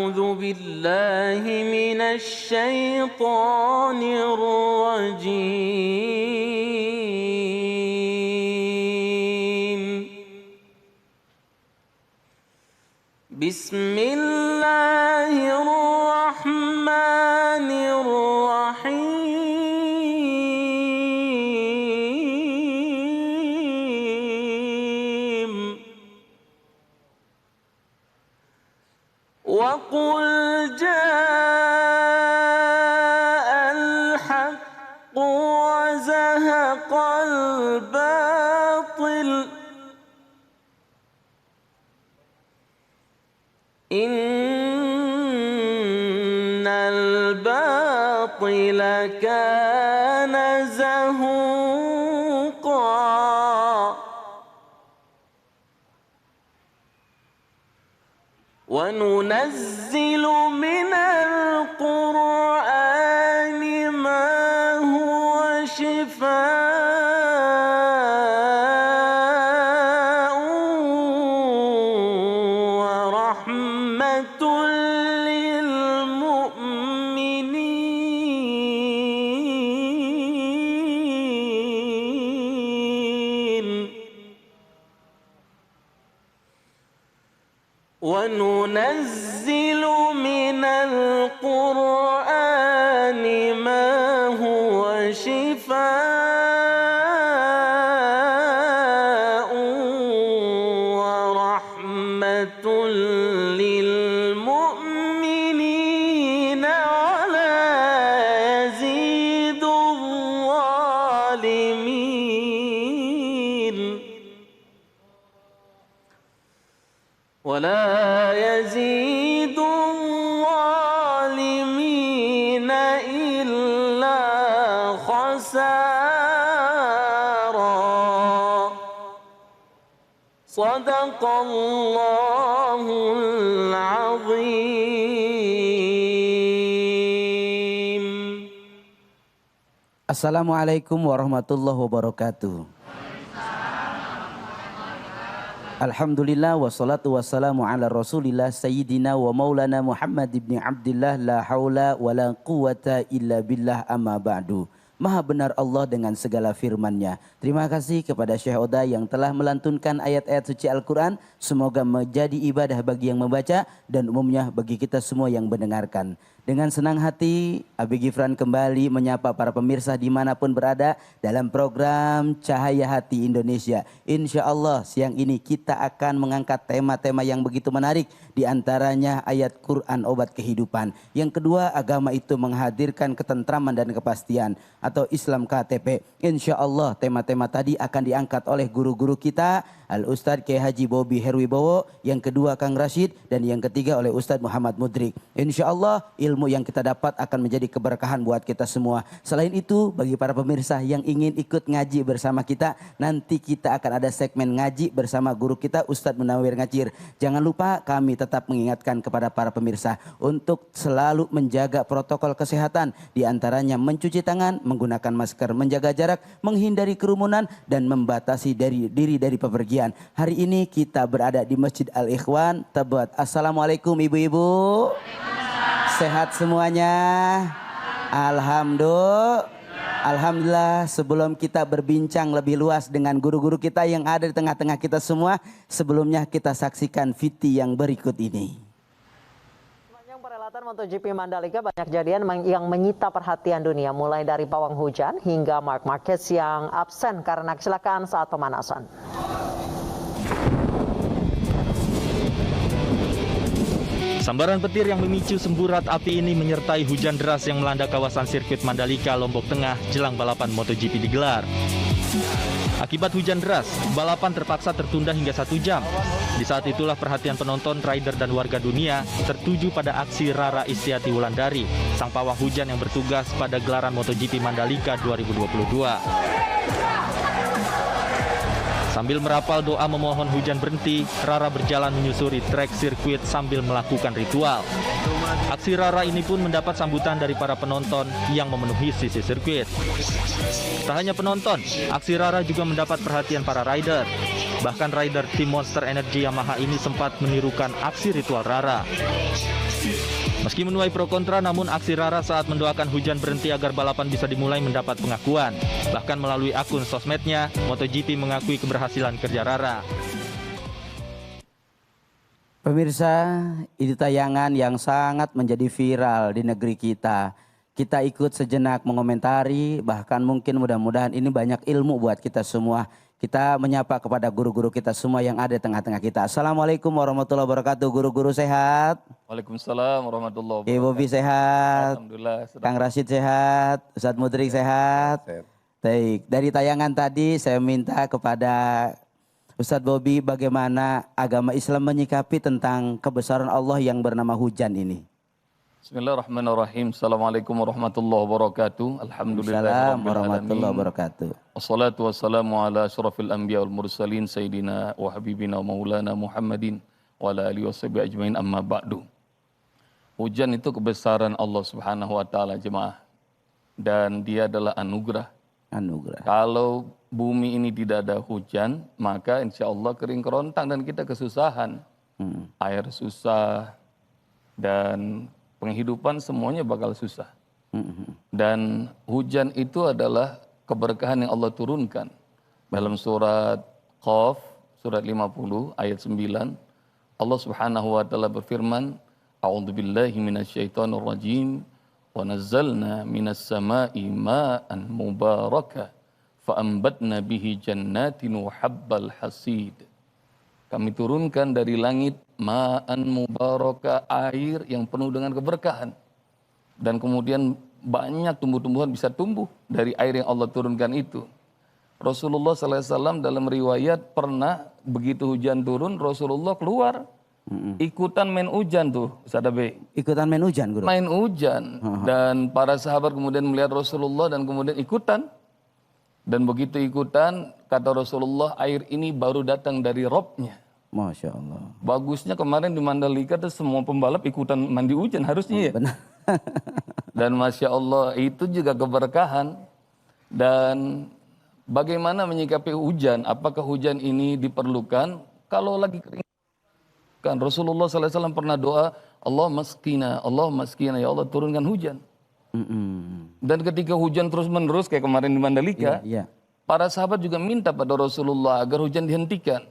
أعوذ بالله من الشيطان الرجيم. بسم الله الرحمن الرحيم. وقل جاء الحق وزهق الباطل إن الباطل كان زهوقا وننزل من القرآن ما هو شفاء ورحمة للمؤمنين وننزل من القرآن ما هو شفاء ورحمة للمؤمنين ولا يزيد الظالمين إلا خسارا. صدق الله العظيم. Assalamualaikum warahmatullahi wabarakatuh. Alhamdulillah wassalatu wassalamu ala rasulillah sayyidina wa maulana Muhammad ibn Abdillah la haula wa la quwata illa billah amma ba'du. Maha benar Allah dengan segala firman-Nya. Terima kasih kepada Syekh Oda yang telah melantunkan ayat-ayat suci Al-Quran. Semoga menjadi ibadah bagi yang membaca dan umumnya bagi kita semua yang mendengarkan. Dengan senang hati, Abi Gifran kembali menyapa para pemirsa dimanapun berada dalam program Cahaya Hati Indonesia. Insya Allah siang ini kita akan mengangkat tema-tema yang begitu menarik. Di antaranya ayat Quran obat kehidupan. Yang kedua, agama itu menghadirkan ketentraman dan kepastian atau Islam KTP. Insya Allah tema-tema tadi akan diangkat oleh guru-guru kita, Al-Ustadz Kiai Haji Bobi Herwibowo, yang kedua Kang Rashid, dan yang ketiga oleh Ustadz Muhammad Mudrik. Insya Allah ilmu yang kita dapat akan menjadi keberkahan buat kita semua. Selain itu, bagi para pemirsa yang ingin ikut ngaji bersama kita, nanti kita akan ada segmen ngaji bersama guru kita Ustadz Munawir Ngacir. Jangan lupa kami tetap mengingatkan kepada para pemirsa untuk selalu menjaga protokol kesehatan, di antaranya mencuci tangan, menggunakan masker, menjaga jarak, menghindari kerumunan, dan membatasi diri dari pepergian. Hari ini kita berada di Masjid Al-Ikhwan, Tebet. Assalamualaikum ibu-ibu. Sehat semuanya? Alhamdulillah. Sebelum kita berbincang lebih luas dengan guru-guru kita yang ada di tengah-tengah kita semua, sebelumnya kita saksikan VT yang berikut ini. Sepanjang perhelatan MotoGP Mandalika banyak kejadian yang menyita perhatian dunia, mulai dari pawang hujan hingga Marc Marquez yang absen karena kecelakaan saat pemanasan. Sambaran petir yang memicu semburat api ini menyertai hujan deras yang melanda kawasan sirkuit Mandalika, Lombok Tengah jelang balapan MotoGP digelar. Akibat hujan deras, balapan terpaksa tertunda hingga 1 jam. Di saat itulah perhatian penonton, rider, dan warga dunia tertuju pada aksi Rara Istiati Wulandari, sang pawang hujan yang bertugas pada gelaran MotoGP Mandalika 2022. Sambil merapal doa memohon hujan berhenti, Rara berjalan menyusuri trek sirkuit sambil melakukan ritual. Aksi Rara ini pun mendapat sambutan dari para penonton yang memenuhi sisi sirkuit. Tak hanya penonton, aksi Rara juga mendapat perhatian para rider. Bahkan rider tim Monster Energy Yamaha ini sempat menirukan aksi ritual Rara. Meski menuai pro kontra, namun aksi Rara saat mendoakan hujan berhenti agar balapan bisa dimulai mendapat pengakuan. Bahkan melalui akun sosmednya, MotoGP mengakui keberhasilan kerja Rara. Pemirsa, ini tayangan yang sangat menjadi viral di negeri kita. Kita ikut sejenak mengomentari, bahkan mungkin mudah-mudahan ini banyak ilmu buat kita semua. Kita menyapa kepada guru-guru kita semua yang ada di tengah-tengah kita. Assalamualaikum warahmatullahi wabarakatuh. Guru-guru sehat? Waalaikumsalam warahmatullahi Ibu wabarakatuh. Bobi sehat? Alhamdulillah. Kang Rashid sehat? Ustadz Mudrik sehat? Baik, dari tayangan tadi saya minta kepada Ustadz Bobi bagaimana agama Islam menyikapi tentang kebesaran Allah yang bernama hujan ini. Bismillahirrahmanirrahim. Assalamualaikum warahmatullahi wabarakatuh. Alhamdulillah. Assalamualaikum warahmatullahi wabarakatuh. Wassalatu wassalamu ala asyrafil anbiya wal mursalin sayyidina wa habibina wa maulana Muhammadin wa ala alihi washabihi ajmain amma ba'du. Hujan itu kebesaran Allah Subhanahu wa taala jemaah. Dan dia adalah anugerah. Anugerah. Kalau bumi ini tidak ada hujan, maka insya Allah kering kerontang dan kita kesusahan. Air susah dan penghidupan semuanya bakal susah. Dan hujan itu adalah keberkahan yang Allah turunkan. Dalam surat Qaf, surat 50 ayat 9, Allah Subhanahu wa taala berfirman, A'udzubillahi minasyaitonir rajim, wa nazzalna minas sama'i ma'an mubaraka fa'ambatna bihi jannatin wa habbal hasid. Kami turunkan dari langit ma'an mubaraka, air yang penuh dengan keberkahan. Dan kemudian banyak tumbuh-tumbuhan bisa tumbuh dari air yang Allah turunkan itu. Rasulullah SAW dalam riwayat pernah begitu hujan turun, Rasulullah keluar ikutan main hujan tuh, Ustaz Abe. Ikutan main hujan, Guru? Main hujan. Dan para sahabat kemudian melihat Rasulullah dan kemudian ikutan. Dan begitu ikutan, kata Rasulullah, air ini baru datang dari Robnya. Masya Allah. Bagusnya kemarin di Mandalika tuh semua pembalap ikutan mandi hujan harusnya ya. Benar. Dan Masya Allah itu juga keberkahan. Dan bagaimana menyikapi hujan? Apakah hujan ini diperlukan? Kalau lagi kering. Kan Rasulullah SAW pernah doa, Allah maskina, ya Allah turunkan hujan. Dan ketika hujan terus menerus kayak kemarin di Mandalika, para sahabat juga minta pada Rasulullah agar hujan dihentikan.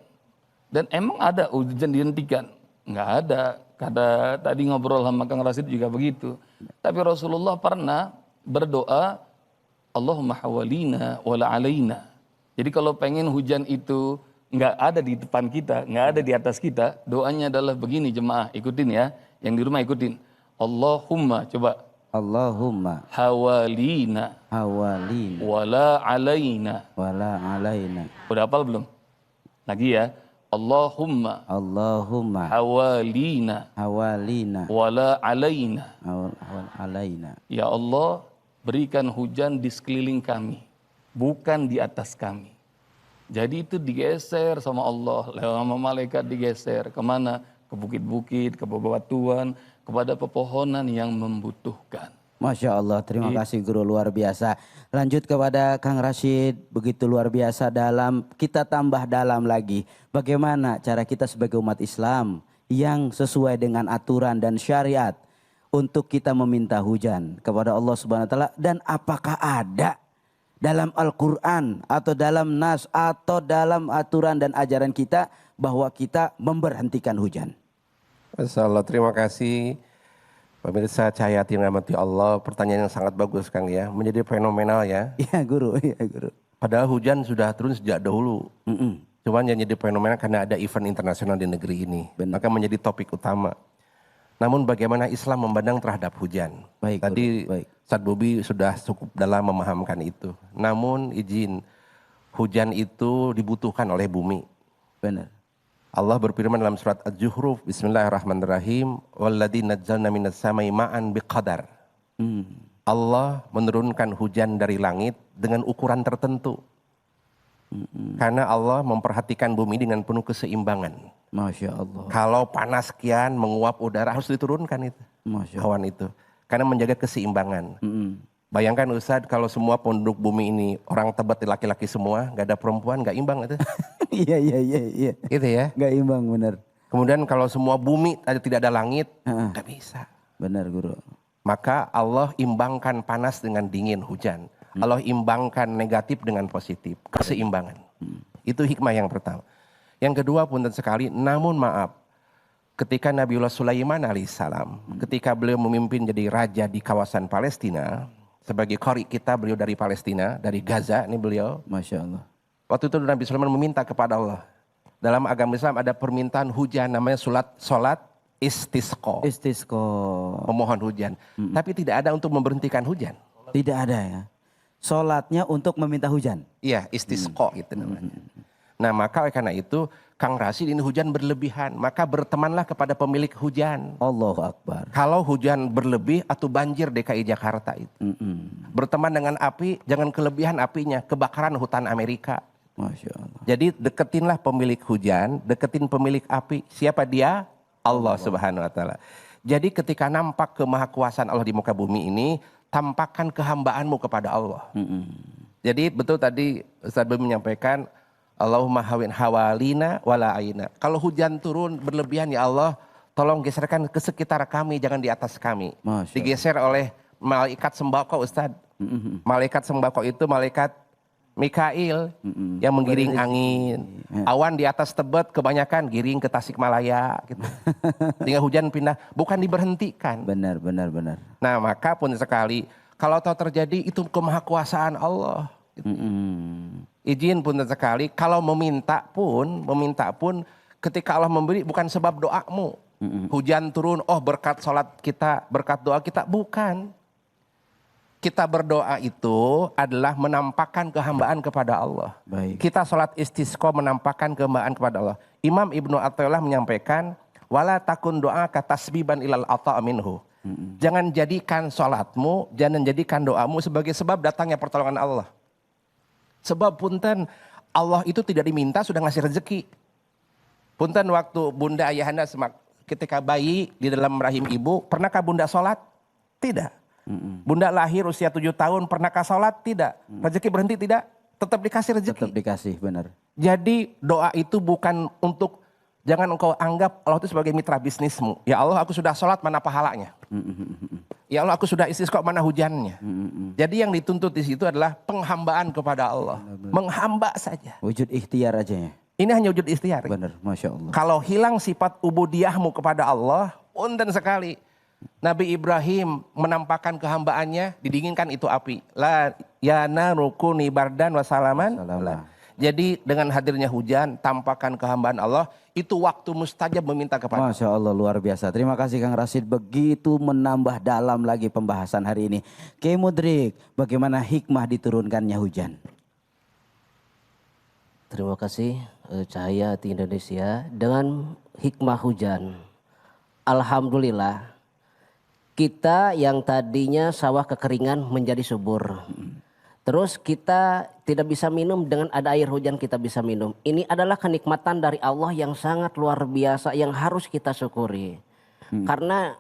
Dan emang ada hujan dihentikan? Nggak ada. Kata tadi ngobrol sama Kang Rashid juga begitu. Tapi Rasulullah pernah berdoa, Allahumma hawalina wala alaina. Jadi kalau pengen hujan itu nggak ada di depan kita, nggak ada di atas kita, doanya adalah begini jemaah, ikutin ya. Yang di rumah ikutin. Allahumma, coba. Allahumma hawalina hawalina wala alaina. wala alaina. Udah hafal belum? Lagi ya. Allahumma hawalina wala alaina. alaina. Ya Allah, berikan hujan di sekeliling kami, bukan di atas kami. Jadi itu digeser sama Allah, lewat malaikat digeser. Kemana? Ke bukit-bukit, ke bebatuan, kepada pepohonan yang membutuhkan. Masya Allah, terima kasih Guru, luar biasa. Lanjut kepada Kang Rashid, begitu luar biasa dalam, kita tambah dalam lagi. Bagaimana cara kita sebagai umat Islam yang sesuai dengan aturan dan syariat untuk kita meminta hujan kepada Allah Subhanahu wa taala, dan apakah ada dalam Al-Quran atau dalam nas atau dalam aturan dan ajaran kita bahwa kita memberhentikan hujan? Masyaallah, terima kasih. Pemirsa Cahaya Hati yang dirahmati Allah, pertanyaan yang sangat bagus Kang ya, menjadi fenomenal ya. Iya Guru, iya Guru. Padahal hujan sudah turun sejak dahulu. Cuman yang jadi fenomenal karena ada event internasional di negeri ini. Maka menjadi topik utama. Namun bagaimana Islam memandang terhadap hujan? Baik, Tadi baik. Ustadz Bobi sudah cukup dalam memahamkan itu. Namun izin, hujan itu dibutuhkan oleh bumi. Benar. Allah berfirman dalam surat Az-Zuhruf, Bismillahirrahmanirrahim, Walladzi nazzalna minas samai ma'an biqadar. Allah menurunkan hujan dari langit dengan ukuran tertentu. Karena Allah memperhatikan bumi dengan penuh keseimbangan. Masya Allah. Kalau panas sekian menguap udara harus diturunkan itu. Masya Allah. Awan itu. Karena menjaga keseimbangan. Bayangkan Ustadz, kalau semua penduduk bumi ini orang Tebet laki-laki semua, nggak ada perempuan, nggak imbang itu. Iya. Gitu ya. Nggak imbang benar. Kemudian kalau semua bumi tidak ada langit, nggak bisa. Benar guru. Maka Allah imbangkan panas dengan dingin hujan. Allah imbangkan negatif dengan positif. Keseimbangan. Itu hikmah yang pertama. Yang kedua punten sekali, namun maaf. Ketika Nabiullah Sulaiman alaihissalam, ketika beliau memimpin jadi raja di kawasan Palestina, sebagai qari kita beliau dari Palestina, dari Gaza ini beliau. Masya Allah. Waktu itu Nabi Sulaiman meminta kepada Allah. Dalam agama Islam ada permintaan hujan namanya solat istisqa. Istisqa. Memohon hujan. Tapi tidak ada untuk memberhentikan hujan. Tidak ada ya. Sholatnya untuk meminta hujan. Iya, istisqa gitu namanya. Nah maka oleh karena itu Kang Rasid ini hujan berlebihan. Maka bertemanlah kepada pemilik hujan. Allahu Akbar. Kalau hujan berlebih atau banjir DKI Jakarta itu. Berteman dengan api, jangan kelebihan apinya. Kebakaran hutan Amerika. Masya Allah. Jadi deketinlah pemilik hujan, deketin pemilik api. Siapa dia? Allah Subhanahu wa taala. Jadi ketika nampak kemahakuasaan Allah di muka bumi ini, tampakkan kehambaanmu kepada Allah. Jadi betul tadi Ustaz Bim menyampaikan, Allahumma hawin hawalina wala aina. Kalau hujan turun berlebihan ya Allah, tolong geserkan ke sekitar kami, jangan di atas kami. Digeser oleh malaikat sembako Ustaz. Malaikat sembako itu malaikat Mikail yang menggiring angin. Awan di atas Tebet kebanyakan giring ke Tasikmalaya gitu. Tinggal hujan pindah, bukan diberhentikan. Benar. Nah maka pun sekali, kalau tahu terjadi itu kemahakuasaan Allah. Gitu. Izin pun sekali, kalau meminta pun ketika Allah memberi bukan sebab doamu. Hujan turun, oh berkat sholat kita, berkat doa kita, bukan. Kita berdoa itu adalah menampakkan kehambaan kepada Allah. Baik. Kita sholat istisqa menampakkan kehambaan kepada Allah. Imam Ibnu Athaillah menyampaikan, wala takun doa katasbiban ilal ata' minhu. Jangan jadikan sholatmu, jangan jadikan doamu sebagai sebab datangnya pertolongan Allah. Sebab punten Allah itu tidak diminta sudah ngasih rezeki. Punten waktu bunda ayahanda ketika bayi di dalam rahim ibu, pernahkah bunda sholat? Tidak. Bunda lahir usia 7 tahun, pernahkah sholat? Tidak. Rezeki berhenti? Tidak. Tetap dikasih rezeki. Tetap dikasih, benar. Jadi doa itu bukan untuk, jangan engkau anggap Allah itu sebagai mitra bisnismu. Ya Allah aku sudah sholat, mana pahalanya? Ya Allah aku sudah istisqa, mana hujannya? Jadi yang dituntut di situ adalah penghambaan kepada Allah. Menghamba saja. Wujud ikhtiar aja ya. Ini hanya wujud ikhtiar. Benar, Masya Allah. Kalau hilang sifat ubudiyahmu kepada Allah, punten sekali. Nabi Ibrahim menampakkan kehambaannya, didinginkan itu api. La yana rukuni bardan wasalaman. Jadi dengan hadirnya hujan, tampakkan kehambaan Allah, itu waktu mustajab meminta kepada Allah. Masya Allah, luar biasa. Terima kasih Kang Rasid, begitu menambah dalam lagi pembahasan hari ini. Kiai Mudrik, bagaimana hikmah diturunkannya hujan? Terima kasih Cahaya Hati Indonesia. Dengan hikmah hujan, alhamdulillah kita yang tadinya sawah kekeringan menjadi subur. Terus kita tidak bisa minum, dengan ada air hujan kita bisa minum. Ini adalah kenikmatan dari Allah yang sangat luar biasa yang harus kita syukuri. Karena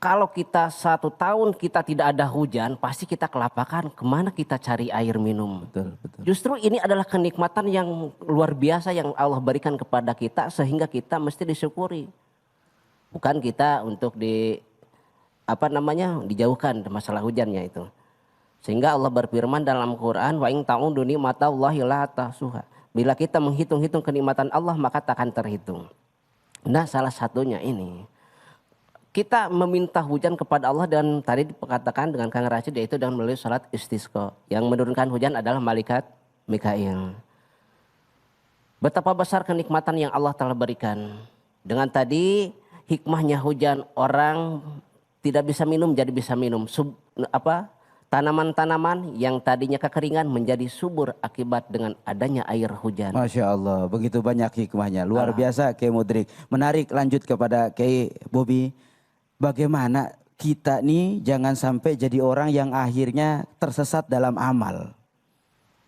kalau kita 1 tahun kita tidak ada hujan, pasti kita kelapakan, kemana kita cari air minum. Betul. Justru ini adalah kenikmatan yang luar biasa yang Allah berikan kepada kita sehingga kita mesti disyukuri. Bukan kita untuk dijauhkan masalah hujannya itu. Sehingga Allah berfirman dalam Quran, wa in ta'udu ni'matallahi la tahsuha. Bila kita menghitung-hitung kenikmatan Allah maka takkan terhitung. Nah, salah satunya ini kita meminta hujan kepada Allah, dan tadi dikatakan dengan Kang Rasid yaitu dengan melalui salat istisqa. Yang menurunkan hujan adalah malaikat Mikail. Betapa besar kenikmatan yang Allah telah berikan. Dengan tadi hikmahnya hujan, orang tidak bisa minum jadi bisa minum. Tanaman-tanaman yang tadinya kekeringan menjadi subur akibat dengan adanya air hujan. Masya Allah, begitu banyak hikmahnya. Luar biasa Kiai Mudrik. Menarik, lanjut kepada Kiai Bobi. Bagaimana kita nih jangan sampai jadi orang yang akhirnya tersesat dalam amal.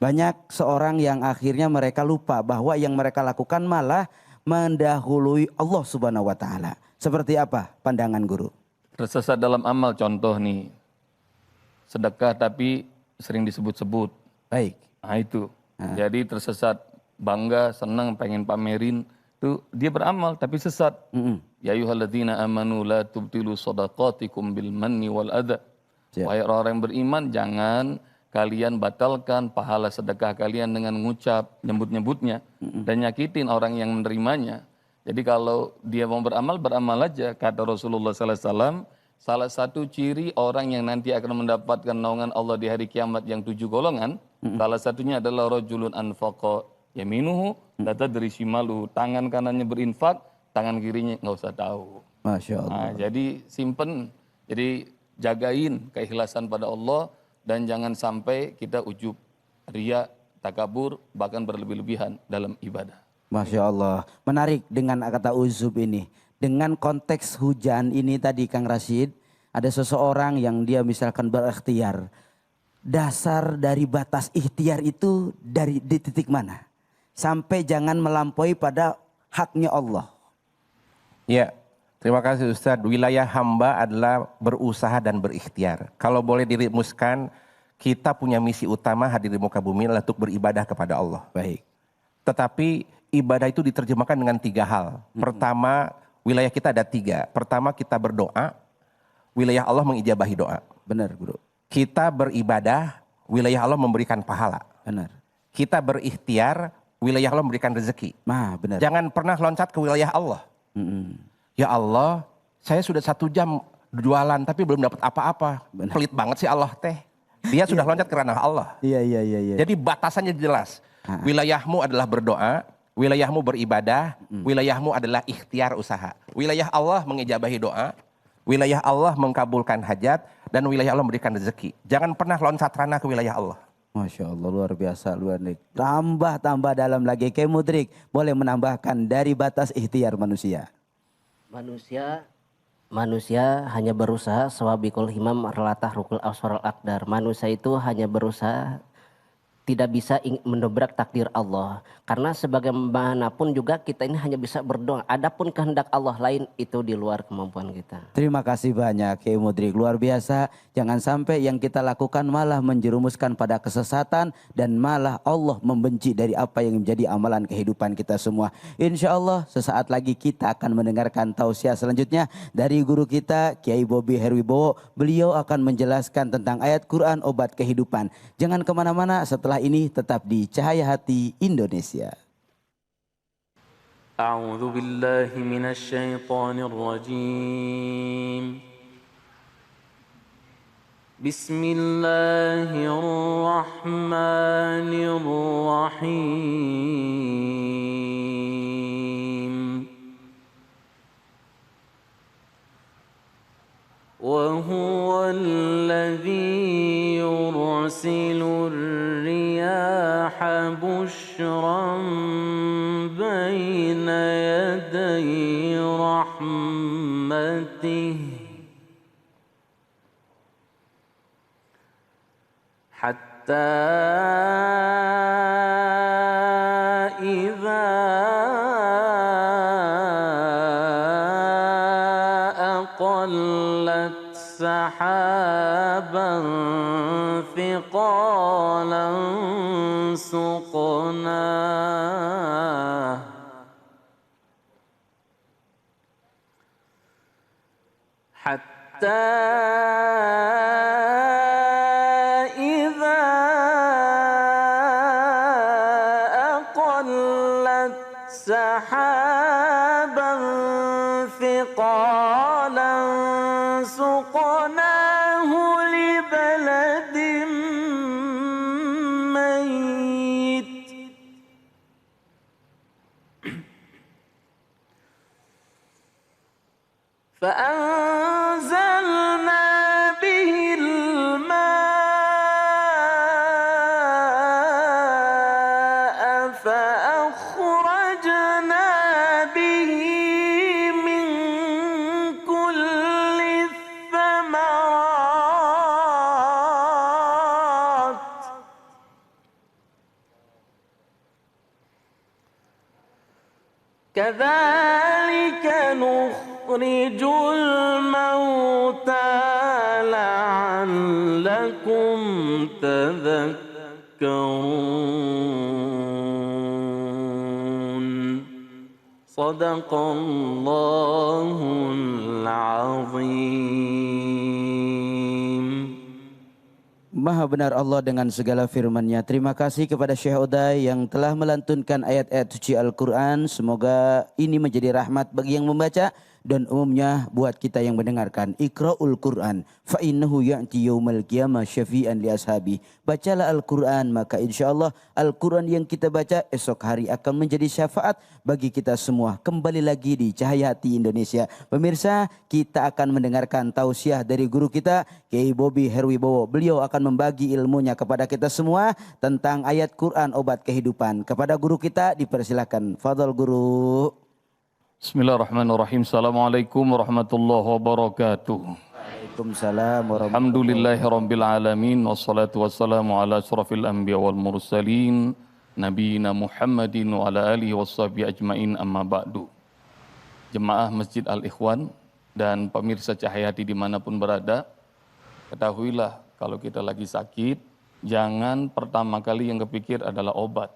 Banyak seorang yang akhirnya mereka lupa bahwa yang mereka lakukan malah mendahului Allah Subhanahu wa taala. Seperti apa pandangan guru? Tersesat dalam amal, contoh nih, sedekah tapi sering disebut-sebut. Baik. Nah itu, jadi tersesat, bangga, senang, pengen pamerin, Tuh, dia beramal tapi sesat. Ya ayyuhalladzina amanu la tubtilu shadaqatikum bil manni wal adha. Wahai orang yang beriman, jangan kalian batalkan pahala sedekah kalian dengan mengucap, nyebut-nyebutnya, dan nyakitin orang yang menerimanya. Jadi kalau dia mau beramal, beramal aja. Kata Rasulullah SAW, salah satu ciri orang yang nanti akan mendapatkan naungan Allah di hari kiamat yang 7 golongan, salah satunya adalah rajulun anfaqa yaminuhu, la tadri shimaluhu. Tangan kanannya berinfak, tangan kirinya nggak usah tahu. Masya Allah. Nah, jadi simpen, jadi jagain keikhlasan pada Allah, dan jangan sampai kita ujub, riya, takabur, bahkan berlebih-lebihan dalam ibadah. Masya Allah. Menarik dengan kata uzub ini. Dengan konteks hujan ini tadi Kang Rashid, ada seseorang yang dia misalkan berikhtiar. Dasar dari batas ikhtiar itu di titik mana? Sampai jangan melampaui pada haknya Allah. Ya, terima kasih Ustadz. Wilayah hamba adalah berusaha dan berikhtiar. Kalau boleh dirumuskan, kita punya misi utama hadir di muka bumi adalah untuk beribadah kepada Allah. Baik. Tetapi ibadah itu diterjemahkan dengan 3 hal. Pertama, wilayah kita ada 3. Pertama, kita berdoa, wilayah Allah mengijabahi doa. Benar, Bro. Kita beribadah, wilayah Allah memberikan pahala. Benar. Kita berikhtiar, wilayah Allah memberikan rezeki. Nah, benar. Jangan pernah loncat ke wilayah Allah. Ya Allah, saya sudah 1 jam jualan tapi belum dapat apa-apa. Pelit banget sih Allah teh. Dia sudah loncat ke ranah Allah. Iya. Jadi batasannya jelas. Wilayahmu adalah berdoa, wilayahmu beribadah, wilayahmu adalah ikhtiar usaha. Wilayah Allah mengijabahi doa, wilayah Allah mengkabulkan hajat, dan wilayah Allah memberikan rezeki. Jangan pernah loncat ranah ke wilayah Allah. Masya Allah, luar biasa, luar biasa. Tambah dalam lagi. Kiai Mudrik boleh menambahkan dari batas ikhtiar manusia. Manusia hanya berusaha sawabikul himam relatah rukul aswarul akdar. Manusia itu hanya berusaha, tidak bisa mendobrak takdir Allah. Karena sebagaimanapun juga kita ini hanya bisa berdoa. Adapun kehendak Allah lain itu di luar kemampuan kita. Terima kasih banyak Kiai Mudrik, luar biasa. Jangan sampai yang kita lakukan malah menjerumuskan pada kesesatan dan malah Allah membenci dari apa yang menjadi amalan kehidupan kita semua. Insya Allah sesaat lagi kita akan mendengarkan tausiah selanjutnya dari guru kita Kiai Bobi Herwibowo. Beliau akan menjelaskan tentang ayat Quran obat kehidupan. Jangan kemana-mana, setelah ini tetap di Cahaya Hati Indonesia. أعوذ بالله من الشيطان الرجيم بسم الله الرحمن الرحيم وهو الذي يرسل الرياح بشرا بين يدي رحمته حتى إذا أقلت سحابا ثقالا سقناه حتى إذا أقلت سحابا ثقالا سقناه لبلد ميت فأنزلنا به الماء فأخرجنا به من كل الثمرات كذلك نخرج الموتى لعلكم تذكرون Sadaqallahul azim. Maha benar Allah dengan segala firman-Nya. Terima kasih kepada Syekh Uday yang telah melantunkan ayat-ayat suci Al-Quran. Semoga ini menjadi rahmat bagi yang membaca dan umumnya buat kita yang mendengarkan. Iqra'ul Quran fa innahu ya'ti yaumal qiyamah syafi'an li ashabi. Bacalah Al-Quran, maka insyaallah Al-Quran yang kita baca esok hari akan menjadi syafaat bagi kita semua. Kembali lagi di Cahaya Hati Indonesia. Pemirsa, kita akan mendengarkan tausiah dari guru kita Kiai Bobi Herwibowo. Beliau akan membagi ilmunya kepada kita semua tentang ayat Quran obat kehidupan. Kepada guru kita dipersilakan. Fadhal guru. Bismillahirrahmanirrahim. Assalamualaikum warahmatullahi wabarakatuh. Waalaikumsalam warahmatullahi Alhamdulillahirabbil alamin wassalatu wassalamu ala asyrafil anbiya wal mursalin nabiyina Muhammadin wa ala alihi washabihi ajmain amma ba'du. Jemaah Masjid Al-Ikhwan dan pemirsa Cahaya Hati dimanapun berada, ketahuilah kalau kita lagi sakit, jangan pertama kali yang kepikir adalah obat.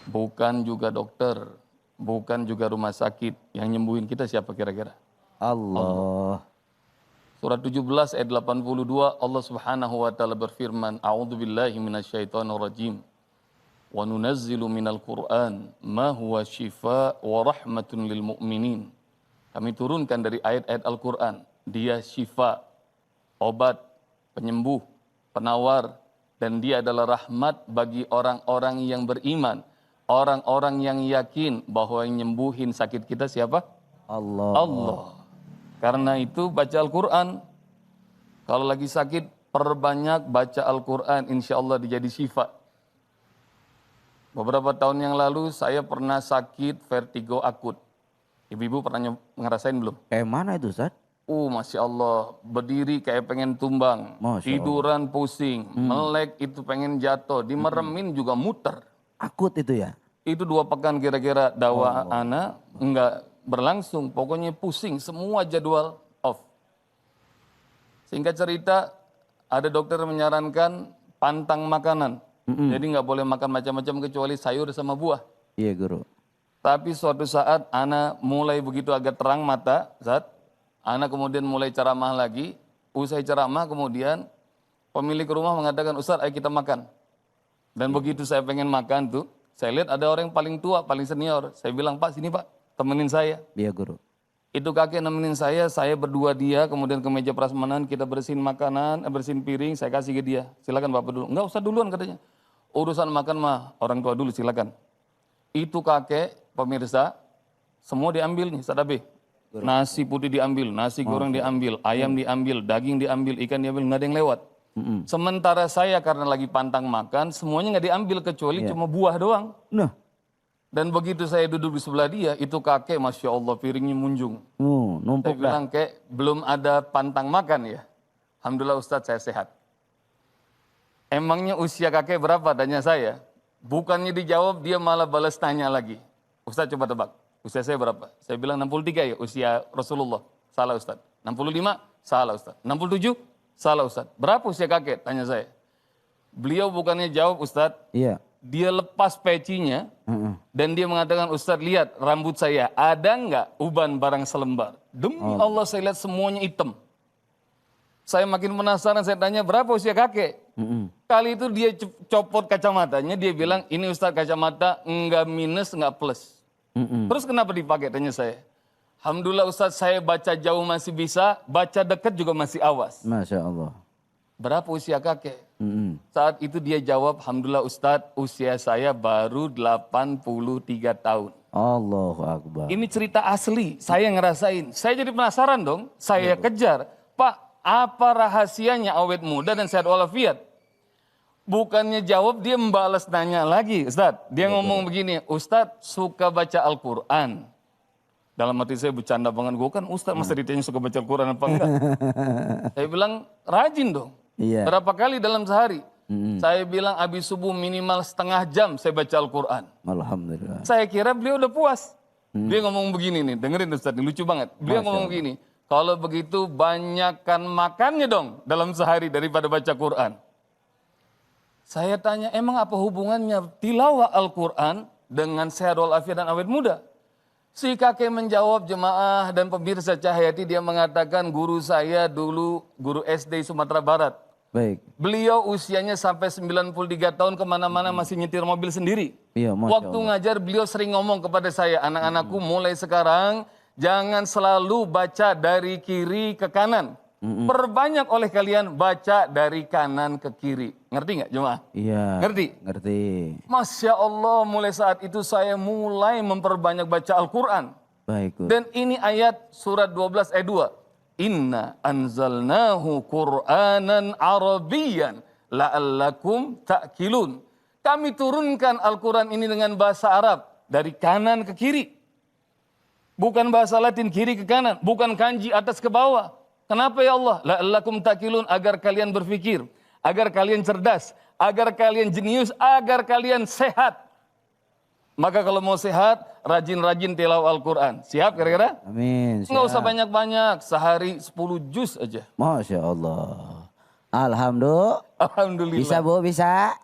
Bukan juga dokter, bukan juga rumah sakit. Yang nyembuhin kita siapa kira-kira? Allah. Surat 17 ayat 82 Allah Subhanahu wa taala berfirman, A'udzubillahi minasyaitonirrajim. Wa nunazzilu minal Qur'an ma huwa syifaa wa rahmatun lil mu'minin. Kami turunkan dari ayat-ayat Al-Qur'an, dia syifa, obat, penyembuh, penawar, dan dia adalah rahmat bagi orang-orang yang beriman. Orang-orang yang yakin bahwa yang nyembuhin sakit kita siapa? Allah. Allah. Karena itu baca Al-Quran. Kalau lagi sakit, perbanyak baca Al-Quran. Insya Allah dijadi syifa. Beberapa tahun yang lalu saya pernah sakit vertigo akut. Ibu-ibu pernah ngerasain belum? Kayak mana itu Ustaz? Masya Allah. Berdiri kayak pengen tumbang. Tiduran pusing. Melek itu pengen jatuh. Dimeremin juga muter. Akut itu ya? Itu 2 pekan kira-kira dawa ana enggak berlangsung. Pokoknya pusing, semua jadwal off. Singkat cerita, ada dokter menyarankan pantang makanan. Jadi nggak boleh makan macam-macam kecuali sayur sama buah. Iya guru. Tapi suatu saat ana mulai begitu agak terang mata, ana kemudian mulai ceramah lagi. Usai ceramah kemudian pemilik rumah mengatakan, Ustaz ayo kita makan. Dan begitu saya pengen makan tuh, saya lihat ada orang yang paling tua, paling senior. Saya bilang, Pak sini Pak, temenin saya. Iya guru. Itu kakek nemenin saya berdua dia, kemudian ke meja prasmanan, kita bersihin makanan, bersihin piring, saya kasih ke dia. Silakan Bapak dulu. Enggak usah duluan katanya. Urusan makan mah orang tua dulu silakan. Itu kakek, pemirsa, semua diambil nih, Sadabe. Nasi putih diambil, nasi goreng diambil, ayam diambil, daging diambil, ikan diambil, nggak ada yang lewat. Sementara saya karena lagi pantang makan, semuanya nggak diambil kecuali cuma buah doang. Nah. Dan begitu saya duduk di sebelah dia, itu kakek Masya Allah piringnya munjung. Numpuk Saya bilang, kek belum ada pantang makan ya? Alhamdulillah Ustadz saya sehat. Emangnya usia kakek berapa? Tanya saya. Bukannya dijawab, dia malah balas tanya lagi. Ustadz coba tebak, usia saya berapa? Saya bilang 63 ya usia Rasulullah. Salah Ustadz. 65? Salah Ustadz. 67? Salah Ustadz. Berapa usia kakek? Tanya saya. Beliau bukannya jawab Ustadz. Iya. Dia lepas pecinya dan dia mengatakan, Ustadz lihat rambut saya, ada nggak uban barang selembar? Demi Allah saya lihat semuanya hitam. Saya makin penasaran, saya tanya berapa usia kakek? Kali itu dia copot kacamatanya, dia bilang ini Ustadz kacamata nggak minus nggak plus. Terus kenapa dipakai? Tanya saya. Alhamdulillah Ustadz saya baca jauh masih bisa, baca dekat juga masih awas. Masya Allah. Berapa usia kakek? Saat itu dia jawab, Alhamdulillah Ustadz usia saya baru 83 tahun. Allahu Akbar. Ini cerita asli, saya ngerasain. Saya jadi penasaran dong, saya kejar. Pak, apa rahasianya awet muda dan sehat walafiat? Bukannya jawab, dia membalas nanya lagi. Ustadz, dia ngomong begini, Ustadz suka baca Al-Quran. Dalam hati saya bercanda banget, gue kan Ustadz masa ditanya suka baca Al-Quran apa enggak? Saya bilang, rajin dong. Iya. Berapa kali dalam sehari? Saya bilang habis subuh minimal setengah jam saya baca Al-Quran. Alhamdulillah. Saya kira beliau udah puas. Dia ngomong begini nih, dengerin Ustadz, ini lucu banget. Beliau ngomong begini, kalau begitu banyakkan makannya dong dalam sehari daripada baca Quran. Saya tanya, emang apa hubungannya tilawah Al-Quran dengan sehat walafiat dan awet muda? Si kakek menjawab, jemaah dan pemirsa Cahayati, dia mengatakan guru saya dulu guru SD Sumatera Barat. Baik. Beliau usianya sampai 93 tahun kemana-mana masih nyetir mobil sendiri. Iya, Masya Waktu Allah. ngajar beliau sering ngomong kepada saya, anak-anakku mulai sekarang jangan selalu baca dari kiri ke kanan. Perbanyak oleh kalian baca dari kanan ke kiri. Ngerti nggak jemaah? Iya. Ngerti? Ngerti. Masya Allah, mulai saat itu saya mulai memperbanyak baca Al-Quran. Baik, Gus. Dan ini ayat surat 12 ayat 2. Inna anzalnahu Qur'anan Arabiyan la'allakum ta'kilun. Kami turunkan Al-Quran ini dengan bahasa Arab dari kanan ke kiri. Bukan bahasa Latin kiri ke kanan, bukan kanji atas ke bawah. Kenapa ya Allah? La'allakum ta'kilun, agar kalian berpikir, agar kalian cerdas, agar kalian jenius, agar kalian sehat. Maka kalau mau sehat, rajin-rajin tilawah Al-Quran. Siap kira-kira? Amin. Nggak usah Siap. banyak-banyak, sehari 10 juz aja. Masya Allah. Alhamdulillah. Alhamdulillah. Bisa Bu, bisa.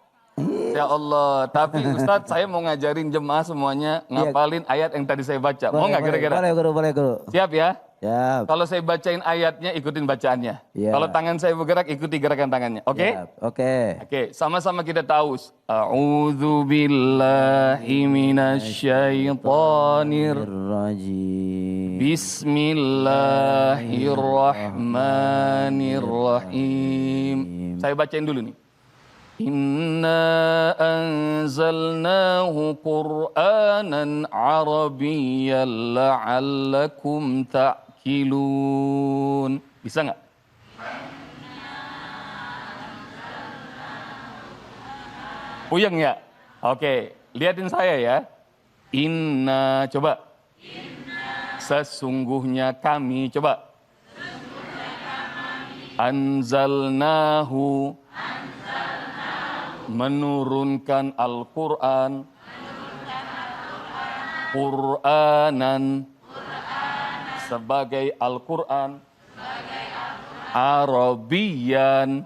Ya Allah, tapi Ustadz saya mau ngajarin jemaah semuanya ngapalin ayat yang tadi saya baca. Mau nggak kira-kira? Boleh Guru, boleh Guru. Siap ya? Siap. Kalau saya bacain ayatnya, ikutin bacaannya. Iya. Kalau tangan saya bergerak, ikuti gerakan tangannya. Oke? Siap. Oke. Oke, sama-sama kita tahu. A'udzu billahi minasyaitonir Rajim. Bismillahirrahmanirrahim. Saya bacain dulu nih. Inna anzalnahu Qur'anan Arabiyyan la'allakum ta'kilun. Bisa nggak? Puyeng ya? Oke, liatin saya ya. Inna, coba. Sesungguhnya kami, coba. Anzalnahu. Menurunkan Al-Quran. Qur'anan. Sebagai Al-Quran. Arabiyan.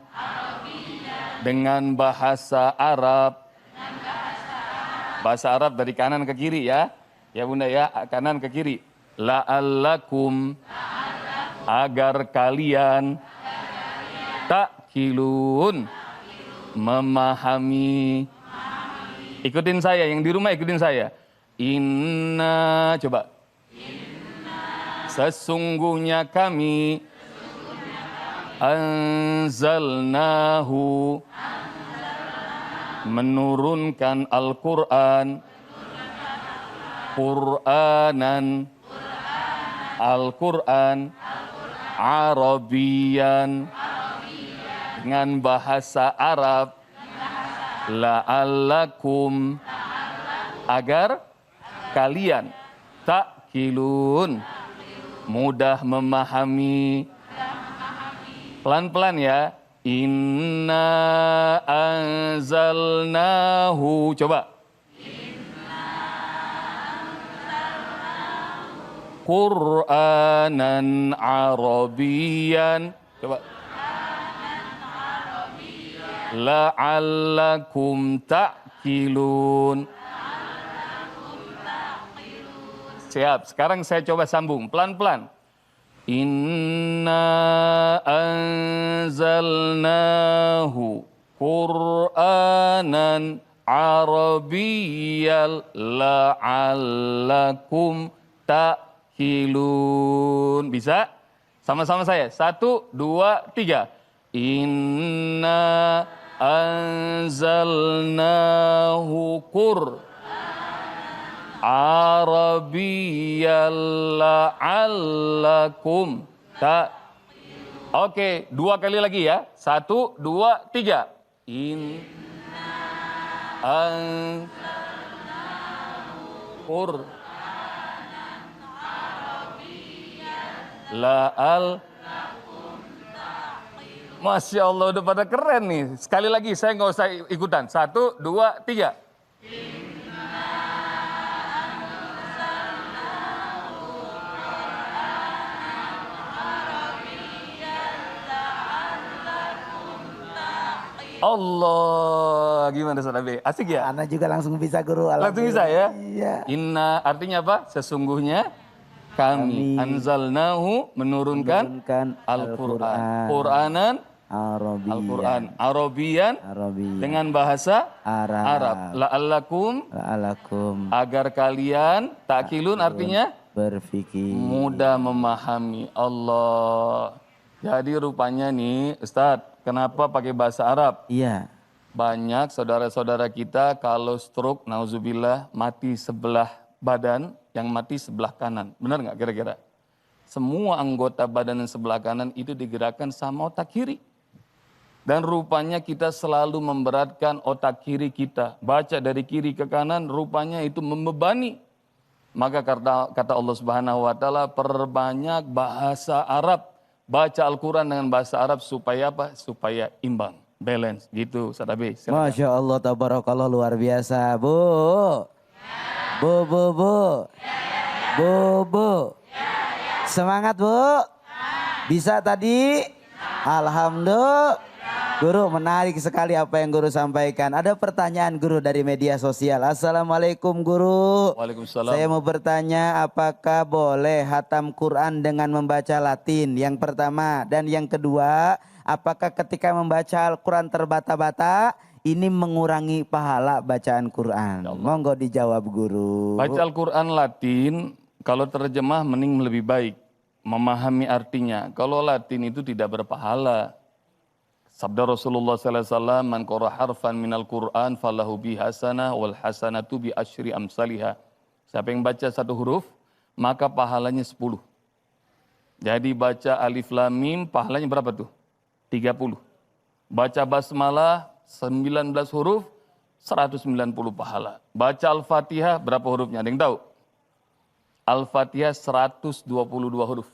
Dengan bahasa Arab. Bahasa Arab dari kanan ke kiri ya. Ya Bunda ya, kanan ke kiri. La'allakum. Agar kalian. Ta'kilun. Memahami. Ikutin saya, yang di rumah ikutin saya. Inna, coba. Sesungguhnya kami. Anzalnahu. Menurunkan Al-Quran. Qur'anan. Al-Quran. Arabiyan. Dengan bahasa Arab. La'allakum. Agar kalian. Ta'kilun. Mudah memahami. Pelan-pelan ya. Inna anzalnahu. Coba. Qur'anan Arabiyan. Coba. La'allakum ta'kilun. Siap, sekarang saya coba sambung pelan-pelan. Inna anzalnahu Qur'anan Arabiyyal la'allakum ta'kilun. Bisa? Sama-sama saya. 1, 2, 3. Inna anzalnahu Qur'anan Arabiyyal la'allakum ta. Oke, 2 kali lagi ya. 1, 2, 3. Inna anzalnahu Qur'anan Arabiyyal la'allakum ta'qilun. Masya Allah, udah pada keren nih. Sekali lagi, saya nggak usah ikutan. 1, 2, 3. Allah, gimana Ustaz Abi? Asik ya? Ana juga langsung bisa guru. Langsung bisa ya? Iya. Inna artinya apa? Sesungguhnya kami anzalnahu menurunkan Al-Qur'an. Qur'anan Al-Quran Arabian dengan bahasa Arab. La'allakum agar kalian takilun artinya berfikir, mudah memahami Allah. Jadi rupanya nih Ustadz, kenapa pakai bahasa Arab? Iya. Banyak saudara-saudara kita kalau stroke, nauzubillah, mati sebelah badan, yang mati sebelah kanan. Benar nggak kira-kira? Semua anggota badan yang sebelah kanan itu digerakkan sama otak kiri. Dan rupanya kita selalu memberatkan otak kiri kita. Baca dari kiri ke kanan, rupanya itu membebani. Maka kata Allah Subhanahu wa taala, perbanyak bahasa Arab. Baca Al-Quran dengan bahasa Arab supaya apa? Supaya imbang, balance gitu. Ustaz Abi, silakan. Masya Allah, tabarakallah, luar biasa. Bu. Bu. Semangat Bu. Bisa tadi? Alhamdulillah. Guru, menarik sekali apa yang guru sampaikan. Ada pertanyaan guru dari media sosial. Assalamualaikum guru. Waalaikumsalam. Saya mau bertanya, apakah boleh hatam Quran dengan membaca Latin? Yang pertama. Dan yang kedua, apakah ketika membaca Al-Quran terbata-bata, ini mengurangi pahala bacaan Quran? Monggo dijawab guru. Baca Al-Quran Latin, kalau terjemah mending lebih baik. Memahami artinya. Kalau Latin itu tidak berpahala. Sabda Rasulullah sallallahu alaihi wasallam, "Man qara harfan minal Qur'an falahu bi hasanah wal hasanatu bi asyri amsalihha." Siapa yang baca satu huruf, maka pahalanya 10. Jadi baca alif lam mim pahalanya berapa tuh? 30. Baca basmalah 19 huruf 190 pahala. Baca Al-Fatihah berapa hurufnya? Ada yang tahu? Al-Fatihah 122 huruf.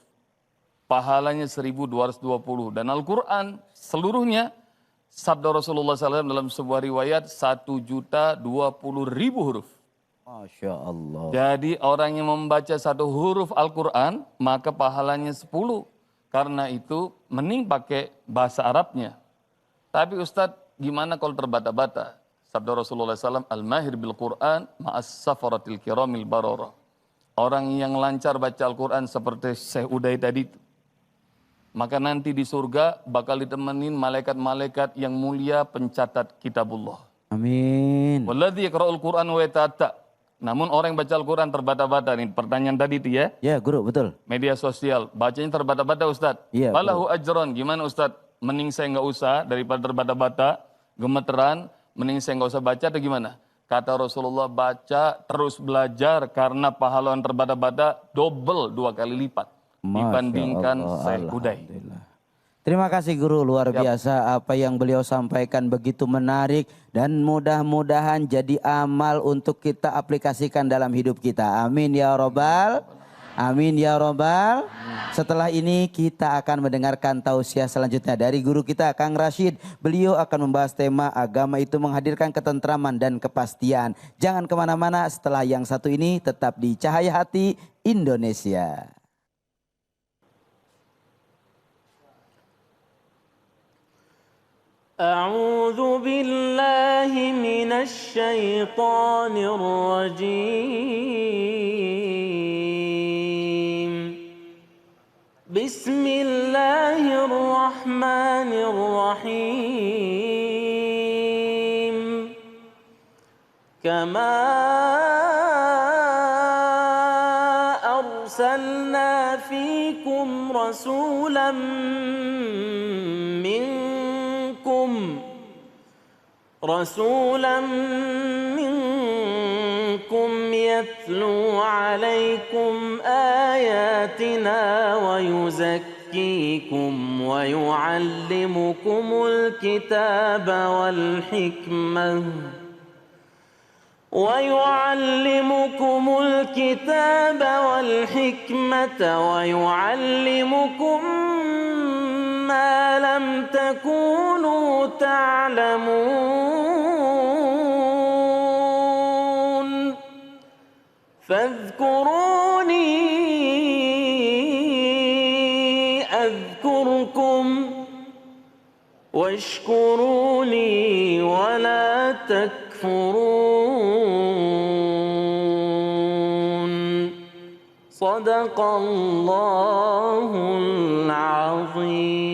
Pahalanya 1220. Dan Al-Quran seluruhnya, sabda Rasulullah SAW dalam sebuah riwayat, 1.020.000 huruf. Masya Allah. Jadi orang yang membaca satu huruf Al-Quran, maka pahalanya 10. Karena itu mending pakai bahasa Arabnya. Tapi Ustadz, gimana kalau terbata-bata? Sabda Rasulullah SAW, Al-Mahir bil-Quran ma'as safaratil kiramil barara. Orang yang lancar baca Al-Quran seperti Syekh Uday tadi itu, maka nanti di surga bakal ditemenin malaikat-malaikat yang mulia pencatat kitabullah. Amin. Walladzi yaqra'ul Qur'an wa yata'atta. Namun orang yang baca Al-Quran terbata-bata, nih pertanyaan tadi itu ya. Ya guru, betul. Media sosial, bacanya terbata-bata Ustadz. Iya. Falahu ajron, gimana Ustadz? Mending saya nggak usah daripada terbata-bata, gemeteran, mending saya nggak usah baca atau gimana? Kata Rasulullah, baca terus belajar karena pahlawan terbata-bata double 2 kali lipat dibandingkan Syekh Uday. Terima kasih guru, luar biasa apa yang beliau sampaikan begitu menarik dan mudah-mudahan jadi amal untuk kita aplikasikan dalam hidup kita. Amin ya robbal. Amin ya robbal. Setelah ini kita akan mendengarkan tausiah selanjutnya dari guru kita Kang Rashid. Beliau akan membahas tema agama itu menghadirkan ketentraman dan kepastian. Jangan kemana-mana, setelah yang satu ini tetap di Cahaya Hati Indonesia. أعوذ بالله من الشيطان الرجيم بسم الله الرحمن الرحيم كما أرسلنا فيكم رسولا منكم يتلو عليكم آياتنا ويزكيكم ويعلمكم الكتاب والحكمة ويعلمكم ما لم تكونوا تعلمون فاذكروني أذكركم واشكروا لي ولا تكفرون صدق الله العظيم.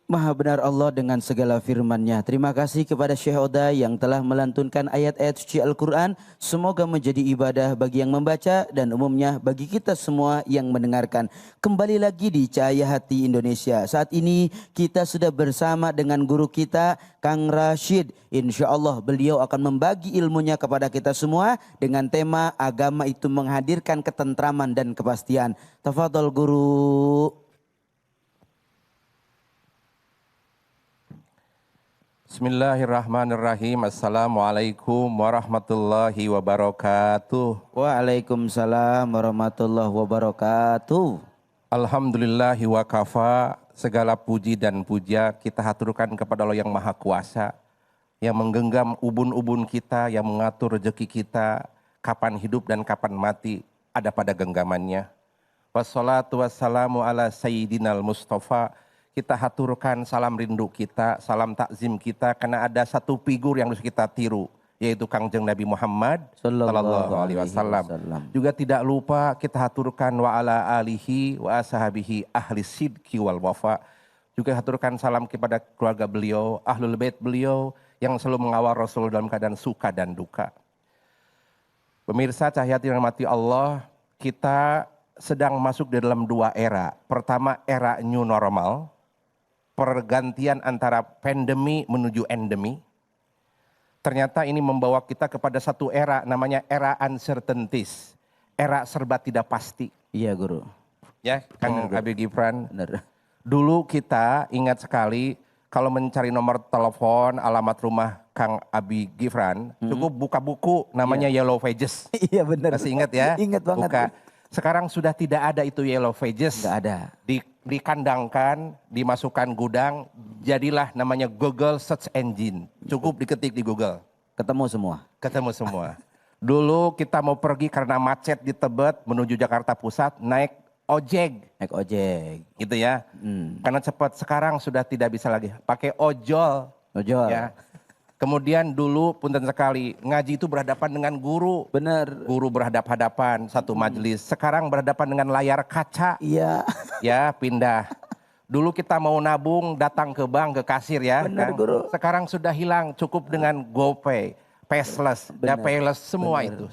Maha benar Allah dengan segala firman-Nya. Terima kasih kepada Syekh Oda yang telah melantunkan ayat-ayat suci Al-Quran. Semoga menjadi ibadah bagi yang membaca dan umumnya bagi kita semua yang mendengarkan. Kembali lagi di Cahaya Hati Indonesia. Saat ini kita sudah bersama dengan guru kita Kang Rashid. Insya Allah beliau akan membagi ilmunya kepada kita semua dengan tema agama itu menghadirkan ketentraman dan kepastian. Tafadhol guru. Bismillahirrahmanirrahim. Assalamualaikum warahmatullahi wabarakatuh. Waalaikumsalam warahmatullahi wabarakatuh. Alhamdulillahi wa kafa. Segala puji dan puja kita haturkan kepada Allah yang Maha Kuasa, yang menggenggam ubun-ubun kita, yang mengatur rezeki kita, kapan hidup dan kapan mati ada pada genggamannya. Wassalatu wassalamu ala sayyidinal Mustafa. Kita haturkan salam rindu kita, salam takzim kita, karena ada satu figur yang harus kita tiru, yaitu Kangjeng Nabi Muhammad sallallahu alaihi wasallam. Juga tidak lupa kita haturkan wa ala alihi wa ashabihi ahli sidqi wal wafa. Juga haturkan salam kepada keluarga beliau, ahlul bait beliau yang selalu mengawal Rasul dalam keadaan suka dan duka. Pemirsa Cahaya Hati rahmati Allah, kita sedang masuk di dalam dua era. Pertama, era new normal, pergantian antara pandemi menuju endemi. Ternyata ini membawa kita kepada satu era, namanya era uncertainties, era serba tidak pasti. Iya guru. Ya, Kang Abi Gifran. Benar. Dulu kita ingat sekali kalau mencari nomor telepon, alamat rumah Kang Abi Gifran, cukup buka buku namanya Yellow Pages. Iya benar. Masih ingat ya? Ingat banget. Buka. Sekarang sudah tidak ada itu Yellow Pages. Nggak ada. Dikandangkan, dimasukkan gudang, jadilah namanya Google Search Engine. Cukup diketik di Google. Ketemu semua. Ketemu semua. Dulu kita mau pergi karena macet di Tebet menuju Jakarta Pusat, naik ojek. Naik ojek. Gitu ya. Karena cepat, sekarang sudah tidak bisa lagi. Pakai ojol. Ojol. Ya. Kemudian dulu punten sekali, ngaji itu berhadapan dengan guru. Benar. Guru berhadap-hadapan satu majelis. Sekarang berhadapan dengan layar kaca. Iya. Ya pindah. Dulu kita mau nabung datang ke bank, ke kasir ya. Benar, kan? guru. Sekarang sudah hilang, cukup dengan GoPay, Passless, Payless, semua Benar. itu.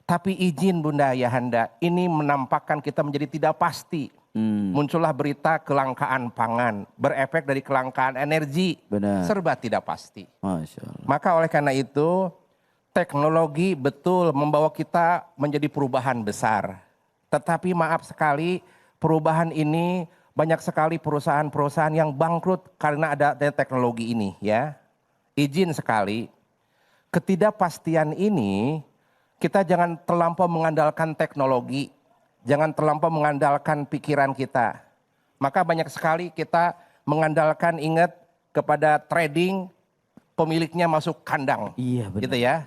Tapi izin Bunda Ayahanda, ini menampakkan kita menjadi tidak pasti. Muncullah berita kelangkaan pangan, berefek dari kelangkaan energi. Benar. Serba tidak pasti. Masya Allah. Maka oleh karena itu, teknologi betul membawa kita menjadi perubahan besar. Tetapi maaf sekali, perubahan ini banyak sekali perusahaan-perusahaan yang bangkrut karena ada teknologi ini ya. Izin sekali, ketidakpastian ini kita jangan terlampau mengandalkan teknologi, jangan terlampau mengandalkan pikiran kita. Maka banyak sekali kita mengandalkan, ingat, kepada trading, pemiliknya masuk kandang. Iya benar. Gitu ya.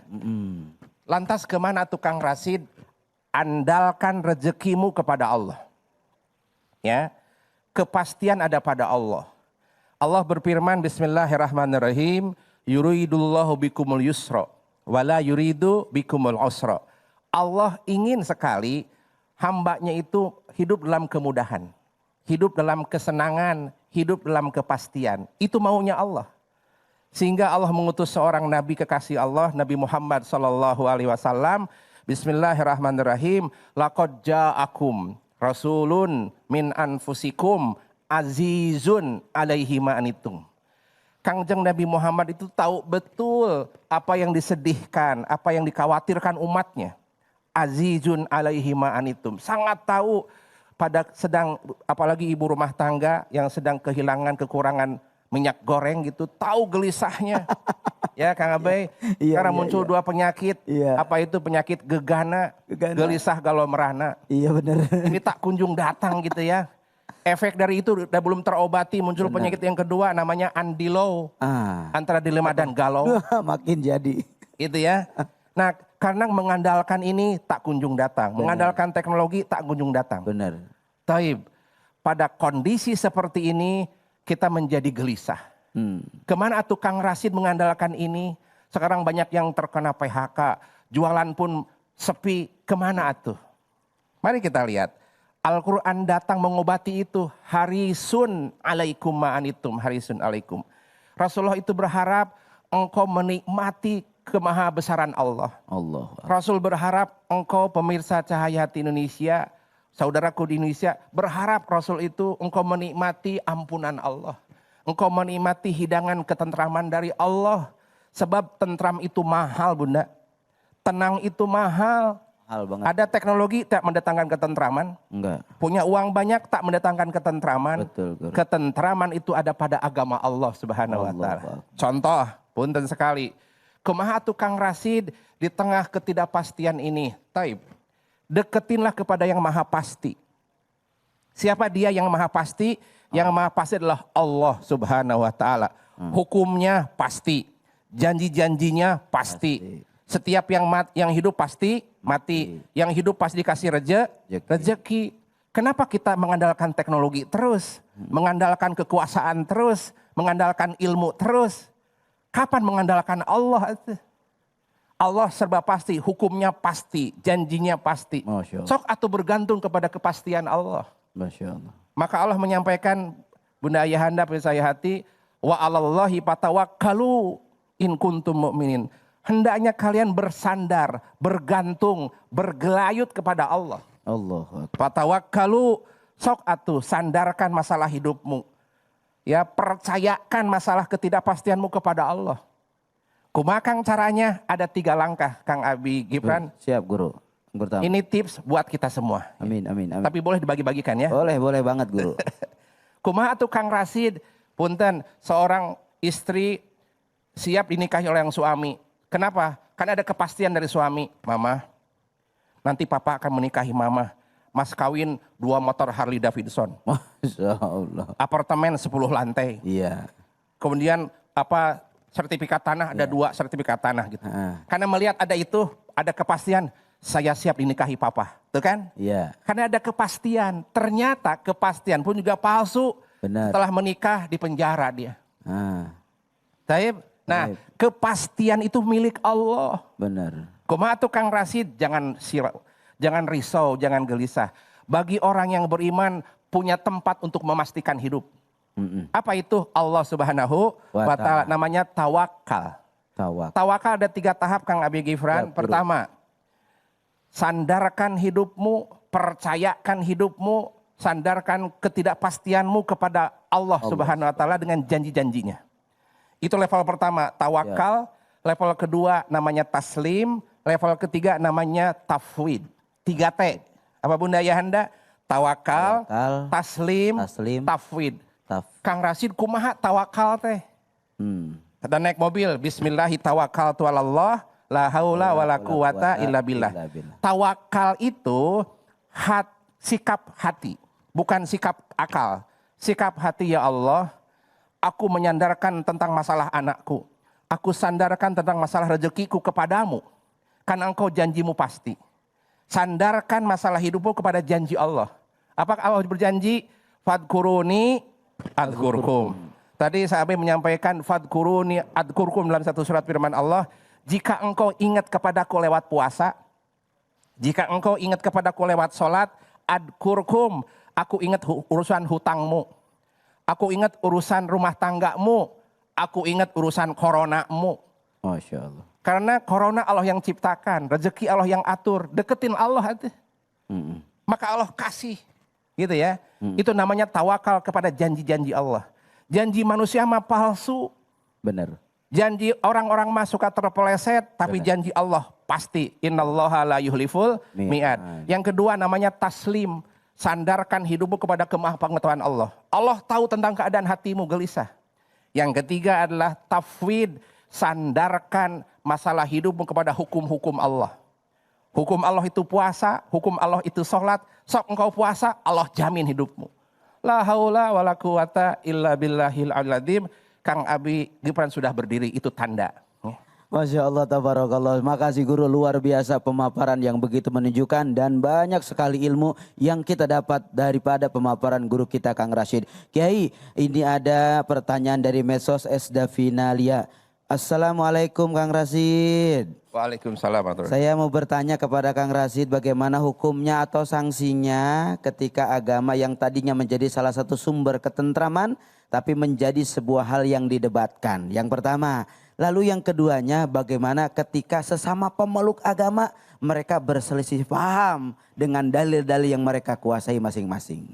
Lantas kemana tukang Rashid? Andalkan rezekimu kepada Allah. Ya, kepastian ada pada Allah. Allah berfirman, Bismillahirrahmanirrahim, yuridullahu bikumul yusra, wala yuridu bikumul usra. Allah ingin sekali hambanya itu hidup dalam kemudahan, hidup dalam kesenangan, hidup dalam kepastian. Itu maunya Allah. Sehingga Allah mengutus seorang nabi kekasih Allah, Nabi Muhammad sallallahu alaihi wasallam. Bismillahirrahmanirrahim. Laqad ja'akum rasulun min anfusikum azizun alaihi ma anitum. Kangjeng Nabi Muhammad itu tahu betul apa yang disedihkan, apa yang dikhawatirkan umatnya. Azizun alaihi ma anitum. Sangat tahu pada sedang, apalagi ibu rumah tangga yang sedang kehilangan, kekurangan minyak goreng gitu, tahu gelisahnya. Ya Kang Abai, sekarang muncul dua penyakit. Apa itu penyakit gegana, gelisah galau merana. Iya benar. Ini tak kunjung datang gitu ya. Efek dari itu udah belum terobati, muncul penyakit yang kedua namanya andilo. Antara dilema dan galau. Makin jadi. Gitu ya. Nah, karena mengandalkan ini tak kunjung datang. Mengandalkan teknologi tak kunjung datang. Benar. Taib, pada kondisi seperti ini kita menjadi gelisah. Kemana atuh Kang Rasid mengandalkan ini? Sekarang banyak yang terkena PHK, jualan pun sepi, kemana atuh? Mari kita lihat. Al-Quran datang mengobati itu. Harisun alaikum ma'anitum, harisun alaikum. Rasulullah itu berharap engkau menikmati kemahabesaran Allah. Rasul berharap engkau pemirsa Cahaya Hati Indonesia, saudaraku di Indonesia, berharap Rasul itu engkau menikmati ampunan Allah. Engkau menikmati hidangan ketentraman dari Allah. Sebab tentram itu mahal, Bunda. Tenang itu mahal. Mahal banget. Ada teknologi tak mendatangkan ketentraman. Enggak. Punya uang banyak tak mendatangkan ketentraman. Betul, Guru. Ketentraman itu ada pada agama Allah Subhanahu wa taala. Contoh, punten sekali. Kumaha tukang Rasid di tengah ketidakpastian ini. Taib. Deketinlah kepada yang maha pasti. Siapa dia yang maha pasti? Yang maha pasti adalah Allah Subhanahu wa taala. Hukumnya pasti. Janji-janjinya pasti. Setiap yang hidup pasti mati. Yang hidup pasti dikasih rezeki. Kenapa kita mengandalkan teknologi terus? Mengandalkan kekuasaan terus? Mengandalkan ilmu terus? Kapan mengandalkan Allah? Allah serba pasti, hukumnya pasti, janjinya pasti. Sok atau bergantung kepada kepastian Allah. Masya Allah. Maka Allah menyampaikan, Bunda Ayahanda saya hati, wa 'alallahi fatawakkalu in kuntum mu'minin. Hendaknya kalian bersandar, bergantung, bergelayut kepada Allah. Fatawakkalu, sok atuh sandarkan masalah hidupmu. Ya, percayakan masalah ketidakpastianmu kepada Allah. Kumaha Kang caranya? Ada 3 langkah, Kang Abi Gibran. Siap, Guru. Pertama. Ini tips buat kita semua. Amin. Tapi boleh dibagi-bagikan ya? Boleh banget, Guru. Kumaha tuh Kang Rasid? Punten, seorang istri siap dinikahi oleh yang suami. Kenapa? Kan ada kepastian dari suami. Mama, nanti papa akan menikahi mama. Mas kawin 2 motor Harley Davidson. Masya Allah. Apartemen 10 lantai. Iya. Kemudian sertifikat tanah, ada 2 sertifikat tanah gitu. Karena melihat ada itu, ada kepastian. Saya siap dinikahi papa, tuh kan? Iya. Karena ada kepastian. Ternyata kepastian pun juga palsu. Benar. Setelah menikah di penjara dia. Taib. Nah, Taib. kepastian itu milik Allah. Benar. Kumaha tuh Kang Rasid, jangan risau, jangan gelisah. Bagi orang yang beriman punya tempat untuk memastikan hidup. Apa itu? Allah Subhanahu wa taala, namanya tawakal. Tawakal ada 3 tahap Kang Abi Gifran. Pertama, sandarkan hidupmu, percayakan hidupmu, sandarkan ketidakpastianmu kepada Allah Subhanahu wa taala dengan janji-janjinya. Itu level pertama, tawakal. Level kedua namanya taslim. Level ketiga namanya tafwid. 3T. Apa Bunda Ayahanda? Tawakal, taslim, tafwid. Kang Rasid kumaha tawakal teh? Kita naik mobil, bismillahirrahmanirrahim, la haula wala quwata illa billah. Tawakal itu sikap hati, bukan sikap akal. Sikap hati, ya Allah, aku menyandarkan tentang masalah anakku. Aku sandarkan tentang masalah rezekiku kepadamu. Karena engkau janjimu pasti. Sandarkan masalah hidupmu kepada janji Allah. Apakah Allah berjanji? Fadkuruni adkurkum. Tadi sahabat menyampaikan fadkuruni adkurkum dalam satu surat firman Allah. Jika engkau ingat kepadaku lewat puasa. Jika engkau ingat kepadaku lewat sholat. Adkurkum. Aku ingat urusan hutangmu. Aku ingat urusan rumah tanggamu. Aku ingat urusan coronamu. Masya Allah. Karena corona Allah yang ciptakan. Rezeki Allah yang atur. Deketin Allah aja. Maka Allah kasih. Gitu ya. Itu namanya tawakal kepada janji-janji Allah. Janji manusia mah palsu. Benar. Janji orang-orang mah suka terpeleset. Tapi janji Allah pasti. Innallaha la yuhliful mi'ad. Yang kedua namanya taslim. Sandarkan hidupmu kepada kemahapengetahuan Allah. Allah tahu tentang keadaan hatimu gelisah. Yang ketiga adalah tafwid. Sandarkan masalah hidupmu kepada hukum-hukum Allah. Hukum Allah itu puasa, hukum Allah itu sholat. Sok engkau puasa, Allah jamin hidupmu. La haula wala quwata illa billahil azim. Kang Abi Gibran sudah berdiri, itu tanda. Masya Allah, tabarakallah. Makasih guru, luar biasa pemaparan yang begitu menunjukkan dan banyak sekali ilmu yang kita dapat daripada pemaparan guru kita Kang Rashid. Kiai, ini ada pertanyaan dari medsos Esdavinalia. Assalamualaikum Kang Rashid. Waalaikumsalam warahmatullahi. Saya mau bertanya kepada Kang Rashid bagaimana hukumnya atau sanksinya ketika agama yang tadinya menjadi salah satu sumber ketentraman tapi menjadi sebuah hal yang didebatkan. Yang pertama. Lalu yang keduanya bagaimana ketika sesama pemeluk agama mereka berselisih paham dengan dalil-dalil yang mereka kuasai masing-masing.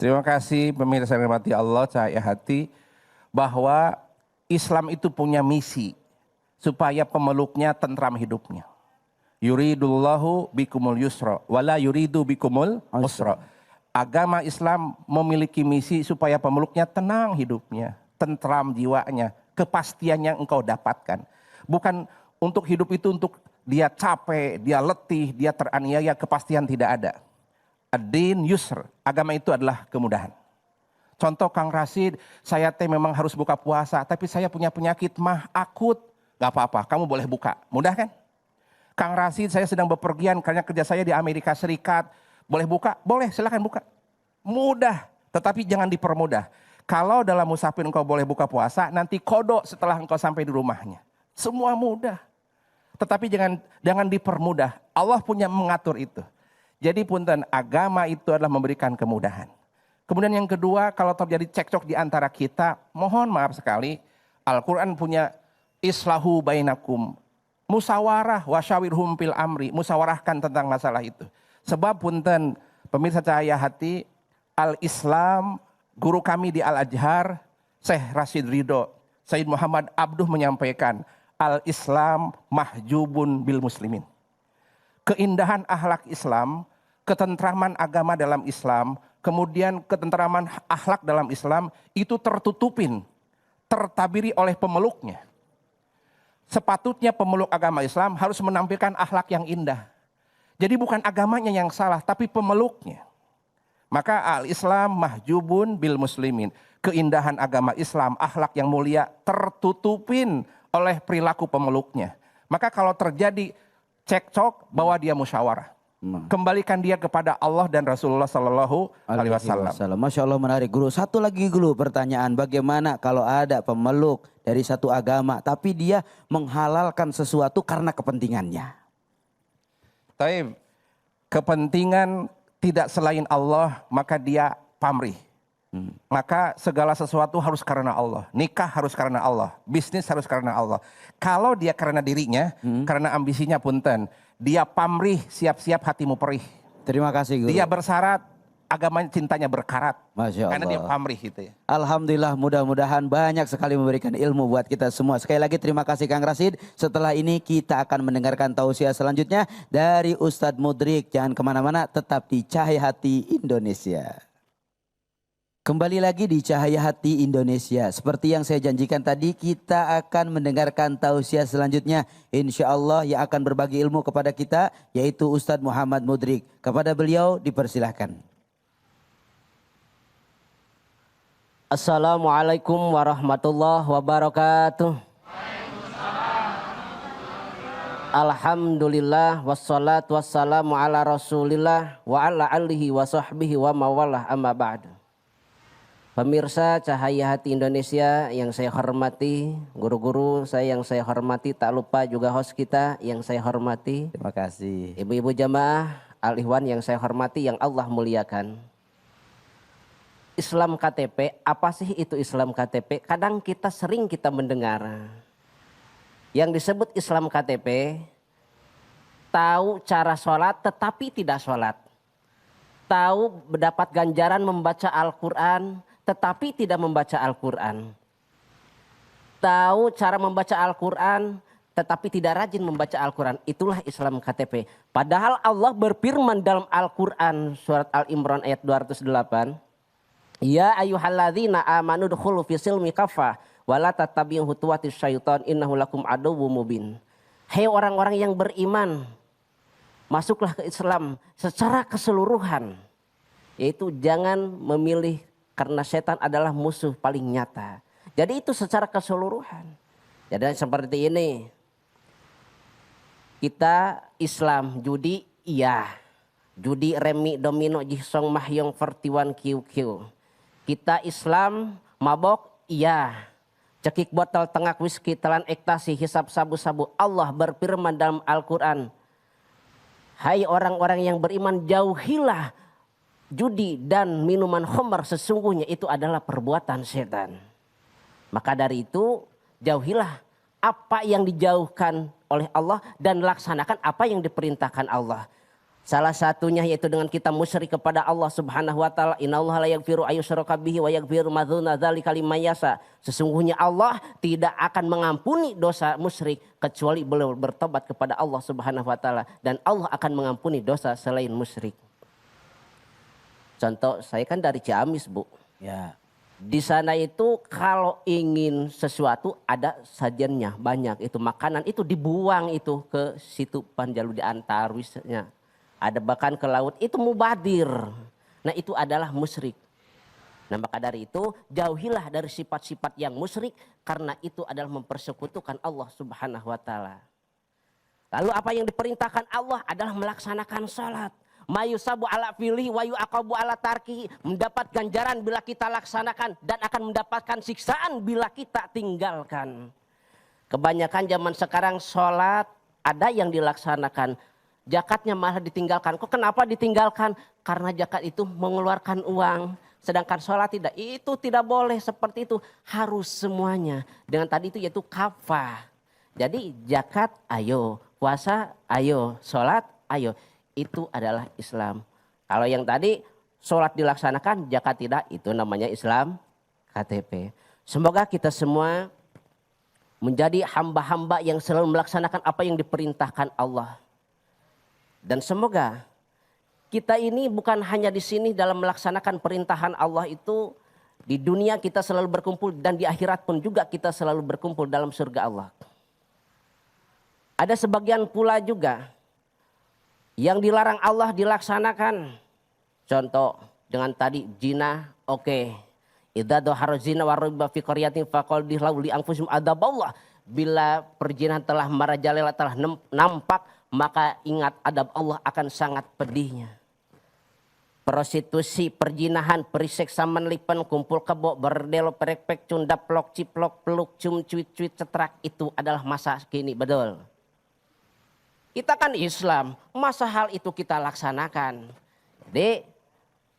Terima kasih pemirsa yang dirahmati Allah, cahaya hati, bahwa Islam itu punya misi supaya pemeluknya tentram hidupnya. Yuridullahu bikumul yusra wala yuridu bikumul usra. Agama Islam memiliki misi supaya pemeluknya tenang hidupnya, tentram jiwanya, kepastian yang engkau dapatkan. Bukan untuk hidup itu untuk dia capek, dia letih, dia teraniaya, kepastian tidak ada. Ad-din yusr, agama itu adalah kemudahan. Contoh Kang Rashid, saya memang harus buka puasa, tapi saya punya penyakit mah akut. Gak apa-apa, kamu boleh buka, mudah kan? Kang Rashid, saya sedang bepergian karena kerja saya di Amerika Serikat, boleh buka? Boleh, silakan buka. Mudah, tetapi jangan dipermudah. Kalau dalam musafir engkau boleh buka puasa, nanti kodok setelah engkau sampai di rumahnya. Semua mudah. Tetapi jangan dipermudah. Allah punya mengatur itu. Jadi punten, agama itu adalah memberikan kemudahan. Kemudian yang kedua, kalau terjadi cekcok di antara kita, mohon maaf sekali, Al-Quran punya islahu bainakum. Musawarah wasyawirhum fil amri. Musawarahkan tentang masalah itu. Sebab punten, pemirsa cahaya hati, Al-Islam, guru kami di Al-Azhar, Syekh Rashid Ridho, Sayyid Muhammad Abduh menyampaikan, Al-Islam mahjubun bil muslimin. Keindahan akhlak Islam, ketentraman agama dalam Islam, kemudian ketentraman akhlak dalam Islam, itu tertutupin, tertabiri oleh pemeluknya. Sepatutnya pemeluk agama Islam harus menampilkan akhlak yang indah. Jadi bukan agamanya yang salah, tapi pemeluknya. Maka al-Islam mahjubun bil muslimin. Keindahan agama Islam, akhlak yang mulia tertutupin oleh perilaku pemeluknya. Maka kalau terjadi cekcok, bawa dia musyawarah. Kembalikan dia kepada Allah dan Rasulullah Sallallahu Alaihi Wasallam. Masya Allah, menarik guru. Satu lagi guru pertanyaan, bagaimana kalau ada pemeluk dari satu agama tapi dia menghalalkan sesuatu karena kepentingannya? Taib, kepentingan tidak selain Allah, maka dia pamrih. Maka segala sesuatu harus karena Allah. Nikah harus karena Allah. Bisnis harus karena Allah. Kalau dia karena dirinya, karena ambisinya punten, dia pamrih, siap-siap hatimu perih. Terima kasih guru. Dia bersyarat, agamanya cintanya berkarat. Masya Allah. Karena dia pamrih gitu ya. Alhamdulillah, mudah-mudahan banyak sekali memberikan ilmu buat kita semua. Sekali lagi terima kasih Kang Rashid. Setelah ini kita akan mendengarkan tausiah selanjutnya dari Ustadz Mudrik. Jangan kemana-mana, tetap di Cahaya Hati Indonesia. Kembali lagi di Cahaya Hati Indonesia. Seperti yang saya janjikan tadi, kita akan mendengarkan tausiah selanjutnya. Insya Allah yang akan berbagi ilmu kepada kita, yaitu Ustadz Muhammad Mudrik. Kepada beliau dipersilahkan. Assalamualaikum warahmatullahi wabarakatuh. Alhamdulillah wassalatu wassalamu ala rasulillah wa ala alihi wa sahbihi wa mawalah amma ba'du. Pemirsa Cahaya Hati Indonesia yang saya hormati, guru-guru saya yang saya hormati, tak lupa juga host kita yang saya hormati. Terima kasih. Ibu-ibu jamaah Al-Ikhwan yang saya hormati, yang Allah muliakan. Islam KTP, apa sih itu Islam KTP? Kadang sering kita mendengar yang disebut Islam KTP, tahu cara sholat tetapi tidak sholat. Tahu mendapat ganjaran membaca Al-Quran tetapi tidak membaca Al-Quran. Tahu cara membaca Al-Quran tetapi tidak rajin membaca Al-Quran. Itulah Islam KTP. Padahal Allah berfirman dalam Al-Quran surat Al-Imran ayat 208. Ya ayyuhalladzina amanu dukhulu fi silmi kafah wala tattabi'u khutuwatis syaitan innahu lakum aduwwum mubin. Hei orang-orang yang beriman, masuklah ke Islam secara keseluruhan. Yaitu jangan memilih karena setan adalah musuh paling nyata. Jadi itu secara keseluruhan. Jadi seperti ini. Kita Islam, judi iya. Judi remi domino jisong mahyong 41 QQ. Kita Islam mabok iya. Cekik botol tengak whisky telan ekstasi hisap sabu-sabu. Allah berfirman dalam Al-Quran. Hai orang-orang yang beriman, jauhilah judi dan minuman khamr, sesungguhnya itu adalah perbuatan setan. Maka dari itu jauhilah apa yang dijauhkan oleh Allah dan laksanakan apa yang diperintahkan Allah. Salah satunya yaitu dengan kita musyrik kepada Allah Subhanahu wa taala. Innallaha la yaghfiru ayyushraka bihi wa yaghfiru ma dzuna dzalika liman yasha. Sesungguhnya Allah tidak akan mengampuni dosa musyrik kecuali beliau bertobat kepada Allah Subhanahu wa taala, dan Allah akan mengampuni dosa selain musyrik. Contoh, saya kan dari Ciamis, Bu. Ya. Di sana itu kalau ingin sesuatu ada sajiannya banyak, itu makanan itu dibuang itu ke situ Panjalu diantar wisnya. Ada bahkan ke laut, itu mubadir. Nah itu adalah musyrik. Nah maka dari itu jauhilah dari sifat-sifat yang musyrik, karena itu adalah mempersekutukan Allah Subhanahu wa taala. Lalu apa yang diperintahkan Allah adalah melaksanakan salat. Mayusabu ala fili wa yu'aqabu ala tarki, mendapat ganjaran bila kita laksanakan dan akan mendapatkan siksaan bila kita tinggalkan. Kebanyakan zaman sekarang salat ada yang dilaksanakan, zakatnya malah ditinggalkan. Kok kenapa ditinggalkan? Karena zakat itu mengeluarkan uang, sedangkan sholat tidak. Itu tidak boleh seperti itu. Harus semuanya. Dengan tadi itu yaitu kafah. Jadi zakat ayo, puasa ayo, sholat ayo. Itu adalah Islam. Kalau yang tadi sholat dilaksanakan, zakat tidak, itu namanya Islam KTP. Semoga kita semua menjadi hamba-hamba yang selalu melaksanakan apa yang diperintahkan Allah. Dan semoga kita ini bukan hanya di sini dalam melaksanakan perintahan Allah itu, di dunia kita selalu berkumpul dan di akhirat pun juga kita selalu berkumpul dalam surga Allah. Ada sebagian pula juga yang dilarang Allah dilaksanakan. Contoh dengan tadi zina, oke. Idza dhahara zina wa riba fi qaryatin faqul lahu li anfusihim adaballah. Bila perzinahan telah merajalela, telah nampak, maka ingat adab Allah akan sangat pedihnya. Prostitusi, perjinahan, periseksa menlipen, kumpul kebo, berdelo, perek-pek, cundap, plok, ciplok, peluk, cum, cuit-cuit, cetrak. Itu adalah masa kini, betul. Kita kan Islam, masa hal itu kita laksanakan. Jadi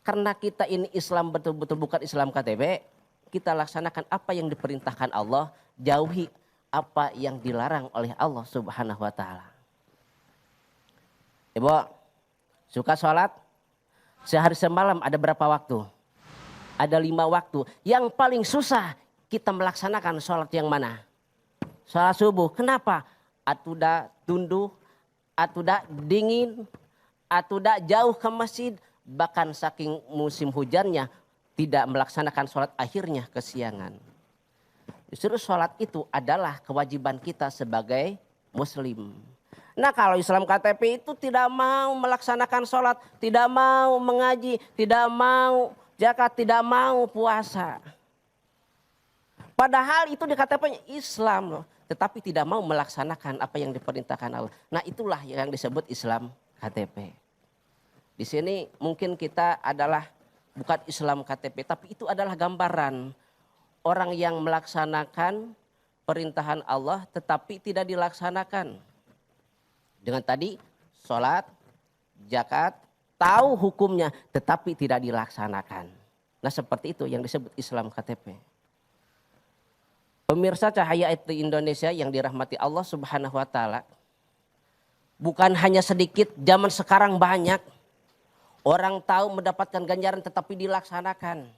karena kita ini Islam betul-betul bukan Islam KTP, kita laksanakan apa yang diperintahkan Allah, jauhi apa yang dilarang oleh Allah Subhanahu wa taala. Ibu, suka sholat? Sehari semalam ada berapa waktu? Ada 5 waktu. Yang paling susah kita melaksanakan sholat yang mana? Sholat subuh. Kenapa? Atuda tunduh, atuda dingin, atuda jauh ke masjid. Bahkan saking musim hujannya tidak melaksanakan sholat, akhirnya kesiangan. Justru sholat itu adalah kewajiban kita sebagai muslim. Nah kalau Islam KTP itu tidak mau melaksanakan sholat, tidak mau mengaji, tidak mau zakat, tidak mau puasa. Padahal itu di KTP-nya Islam loh, tetapi tidak mau melaksanakan apa yang diperintahkan Allah. Nah itulah yang disebut Islam KTP. Di sini mungkin kita adalah bukan Islam KTP, tapi itu adalah gambaran orang yang melaksanakan perintahan Allah tetapi tidak dilaksanakan. Dengan tadi sholat, zakat, tahu hukumnya tetapi tidak dilaksanakan. Nah seperti itu yang disebut Islam KTP. Pemirsa Cahaya IT Indonesia yang dirahmati Allah Subhanahu wa taala. Bukan hanya sedikit, zaman sekarang banyak. Orang tahu mendapatkan ganjaran tetapi dilaksanakan.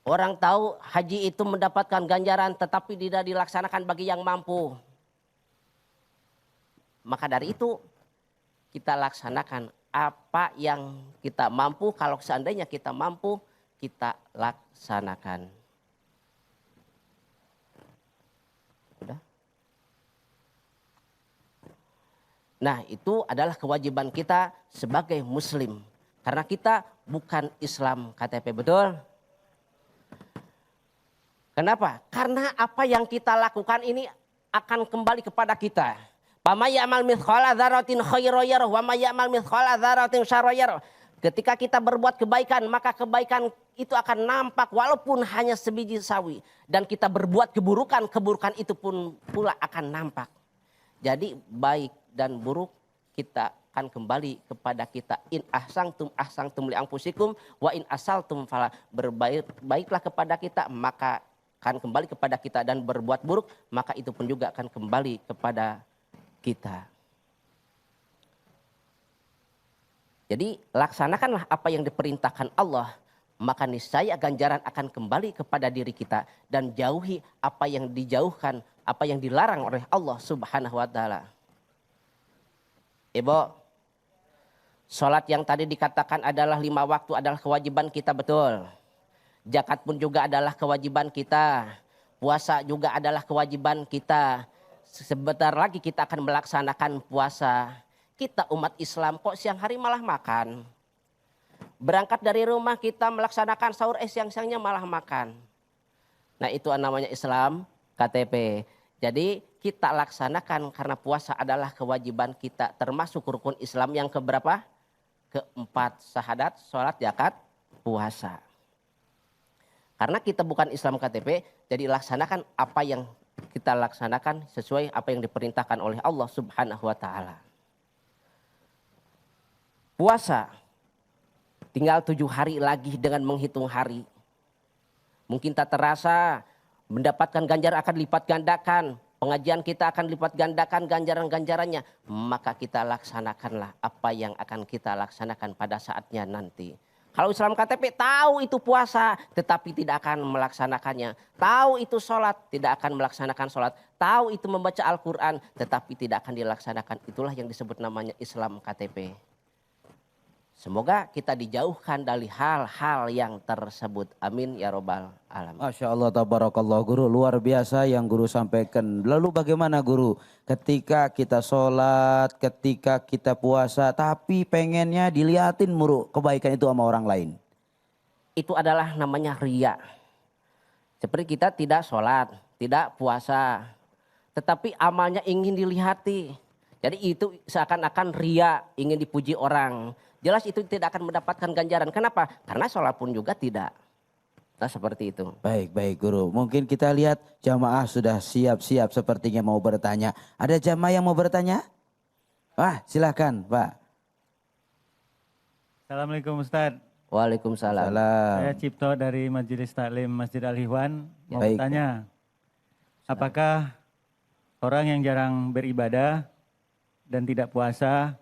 Orang tahu haji itu mendapatkan ganjaran tetapi tidak dilaksanakan bagi yang mampu. Maka dari itu kita laksanakan apa yang kita mampu. Kalau seandainya kita mampu, kita laksanakan. Sudah? Nah itu adalah kewajiban kita sebagai muslim. Karena kita bukan Islam KTP, betul? Kenapa? Karena apa yang kita lakukan ini akan kembali kepada kita. Wa may ya'mal mithqala dzarratin khairan yarah wa may ya'mal mithqala dzarratin syarran yarah. Ketika kita berbuat kebaikan, maka kebaikan itu akan nampak walaupun hanya sebiji sawi. Dan kita berbuat keburukan, keburukan itu pun pula akan nampak. Jadi baik dan buruk kita akan kembali kepada kita. In ahsangtum li anfusikum wa in asaltum fala. Baiklah kepada kita, maka akan kembali kepada kita, dan berbuat buruk, maka itu pun juga akan kembali kepada kita. Jadi laksanakanlah apa yang diperintahkan Allah, maka niscaya ganjaran akan kembali kepada diri kita, dan jauhi apa yang dijauhkan, apa yang dilarang oleh Allah Subhanahu wa taala. Ibu, sholat yang tadi dikatakan adalah 5 waktu adalah kewajiban kita, betul. Zakat pun juga adalah kewajiban kita. Puasa juga adalah kewajiban kita. Sebentar lagi kita akan melaksanakan puasa. Kita umat Islam kok siang hari malah makan. Berangkat dari rumah kita melaksanakan sahur, siang-siangnya malah makan. Nah itu namanya Islam KTP. Jadi kita laksanakan karena puasa adalah kewajiban kita. Termasuk rukun Islam yang keberapa? Keempat, syahadat, sholat, zakat, puasa. Karena kita bukan Islam KTP, jadi laksanakan apa yang kita laksanakan sesuai apa yang diperintahkan oleh Allah Subhanahu wa taala. Puasa tinggal 7 hari lagi dengan menghitung hari. Mungkin tak terasa mendapatkan ganjaran akan lipat gandakan. Pengajian kita akan lipat gandakan ganjaran-ganjarannya. Maka kita laksanakanlah apa yang akan kita laksanakan pada saatnya nanti. Kalau Islam KTP tahu itu puasa, tetapi tidak akan melaksanakannya. Tahu itu sholat, tidak akan melaksanakan sholat. Tahu itu membaca Al-Quran, tetapi tidak akan dilaksanakan. Itulah yang disebut namanya Islam KTP. Semoga kita dijauhkan dari hal-hal yang tersebut. Amin ya robbal alamin. Masya Allah, tabarakallah guru, luar biasa yang guru sampaikan. Lalu bagaimana guru ketika kita sholat, ketika kita puasa, tapi pengennya dilihatin muru kebaikan itu sama orang lain? Itu adalah namanya riya. Seperti kita tidak sholat, tidak puasa, tetapi amalnya ingin dilihati. Jadi itu seakan-akan riya, ingin dipuji orang. Jelas itu tidak akan mendapatkan ganjaran. Kenapa? Karena sholat pun juga tidak. Nah seperti itu. Baik guru. Mungkin kita lihat jamaah sudah siap-siap sepertinya mau bertanya. Ada jamaah yang mau bertanya? Silakan Pak. Assalamualaikum Ustaz. Waalaikumsalam. Saya Cipto dari Majelis Taklim Masjid Al-Ihwan. Mau bertanya, apakah orang yang jarang beribadah dan tidak puasa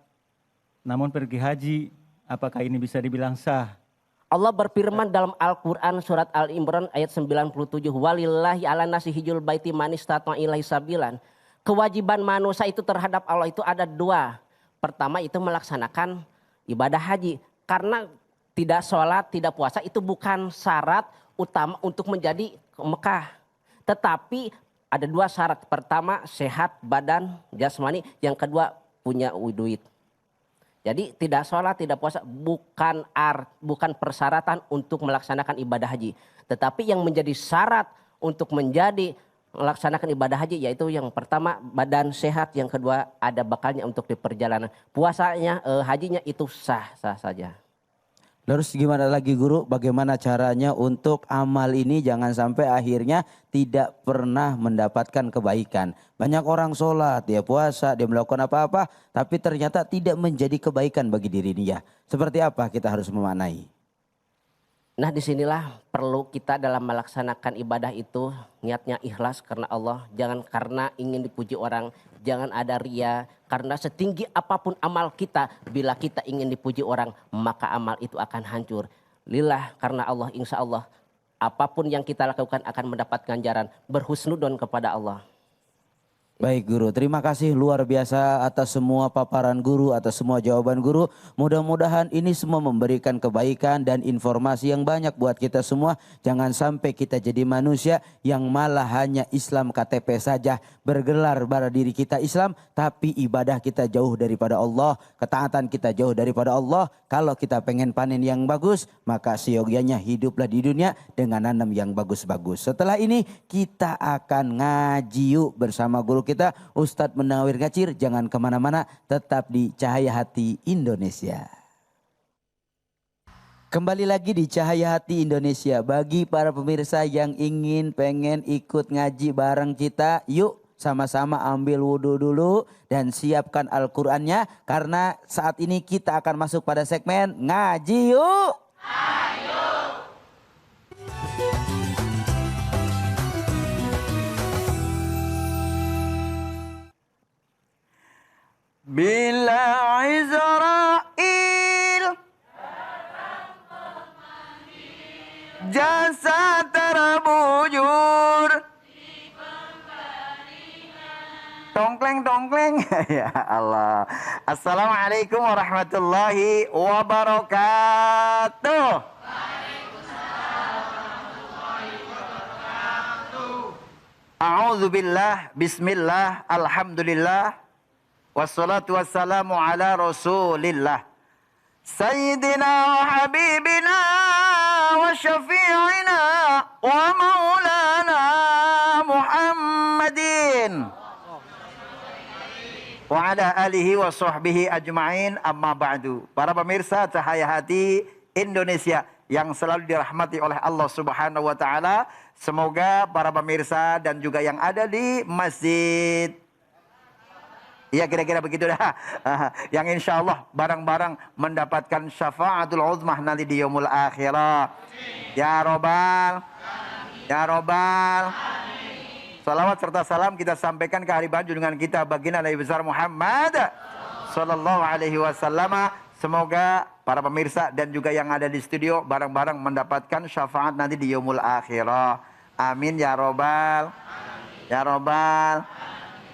namun pergi haji, apakah ini bisa dibilang sah? Allah berfirman dalam Al-Quran surat Al-Imran ayat 97. Walillahi ala nasi hijul baiti man istata'a ilaihi sabilan. Kewajiban manusia itu terhadap Allah itu ada 2. Pertama itu melaksanakan ibadah haji. Karena tidak sholat, tidak puasa itu bukan syarat utama untuk menjadi ke Mekah. Tetapi ada 2 syarat. Pertama sehat badan jasmani. Yang kedua punya duit. Jadi tidak sholat, tidak puasa bukan persyaratan untuk melaksanakan ibadah haji. Tetapi yang menjadi syarat untuk melaksanakan ibadah haji yaitu yang pertama badan sehat, yang kedua ada bakalnya untuk di perjalanan. Puasanya, hajinya itu sah saja. Terus gimana lagi guru, bagaimana caranya untuk amal ini jangan sampai akhirnya tidak pernah mendapatkan kebaikan. Banyak orang sholat, dia puasa, dia melakukan apa-apa, tapi ternyata tidak menjadi kebaikan bagi dirinya. Seperti apa kita harus memaknai? Nah disinilah perlu kita dalam melaksanakan ibadah itu niatnya ikhlas karena Allah. Jangan karena ingin dipuji orang, jangan ada ria. Karena setinggi apapun amal kita, bila kita ingin dipuji orang, maka amal itu akan hancur. Lillah karena Allah, insya Allah apapun yang kita lakukan akan mendapat ganjaran. Berhusnudon kepada Allah. Baik guru, terima kasih luar biasa atas semua paparan guru, atas semua jawaban guru. Mudah-mudahan ini semua memberikan kebaikan dan informasi yang banyak buat kita semua. Jangan sampai kita jadi manusia yang malah hanya Islam KTP saja. Bergelar pada diri kita Islam, tapi ibadah kita jauh daripada Allah. Ketaatan kita jauh daripada Allah. Kalau kita pengen panen yang bagus, maka seyogyanya hiduplah di dunia dengan nanam yang bagus-bagus. Setelah ini kita akan ngaji yuk bersama guru guru kita Ustadz Munawir Ngacir. Jangan kemana-mana, tetap di Cahaya Hati Indonesia. Kembali lagi di Cahaya Hati Indonesia. Bagi para pemirsa yang pengen ikut ngaji bareng kita, yuk sama-sama ambil wudhu dulu dan siapkan Al-Qur'annya. Karena saat ini kita akan masuk pada segmen ngaji yuk. Ayo. Bila Israel jasa terbujur tongkleng ya Allah. Assalamualaikum warahmatullahi wabarakatuh. A'udzubillah, bismillah, alhamdulillah, wassalatu wassalamu ala rasulillah. Sayyidina wa habibina wa syafi'ina wa maulana Muhammadin wa ala alihi wa sahbihi ajma'in, amma ba'du. Para pemirsa Cahaya Hati Indonesia yang selalu dirahmati oleh Allah Subhanahu wa taala, semoga para pemirsa dan juga yang ada di masjid, ya kira-kira begitu dah, yang insya Allah barang-barang mendapatkan syafaatul uzmah nanti di yaumul akhirah. Ya Robbal, ya Robbal. Salawat serta salam kita sampaikan ke hariban junjungan kita baginda Nabi besar Muhammad sallallahu alaihi wasallam. Semoga para pemirsa dan juga yang ada di studio bareng-bareng mendapatkan syafaat nanti di yaumul akhirah. Amin ya Robbal, ya Robbal.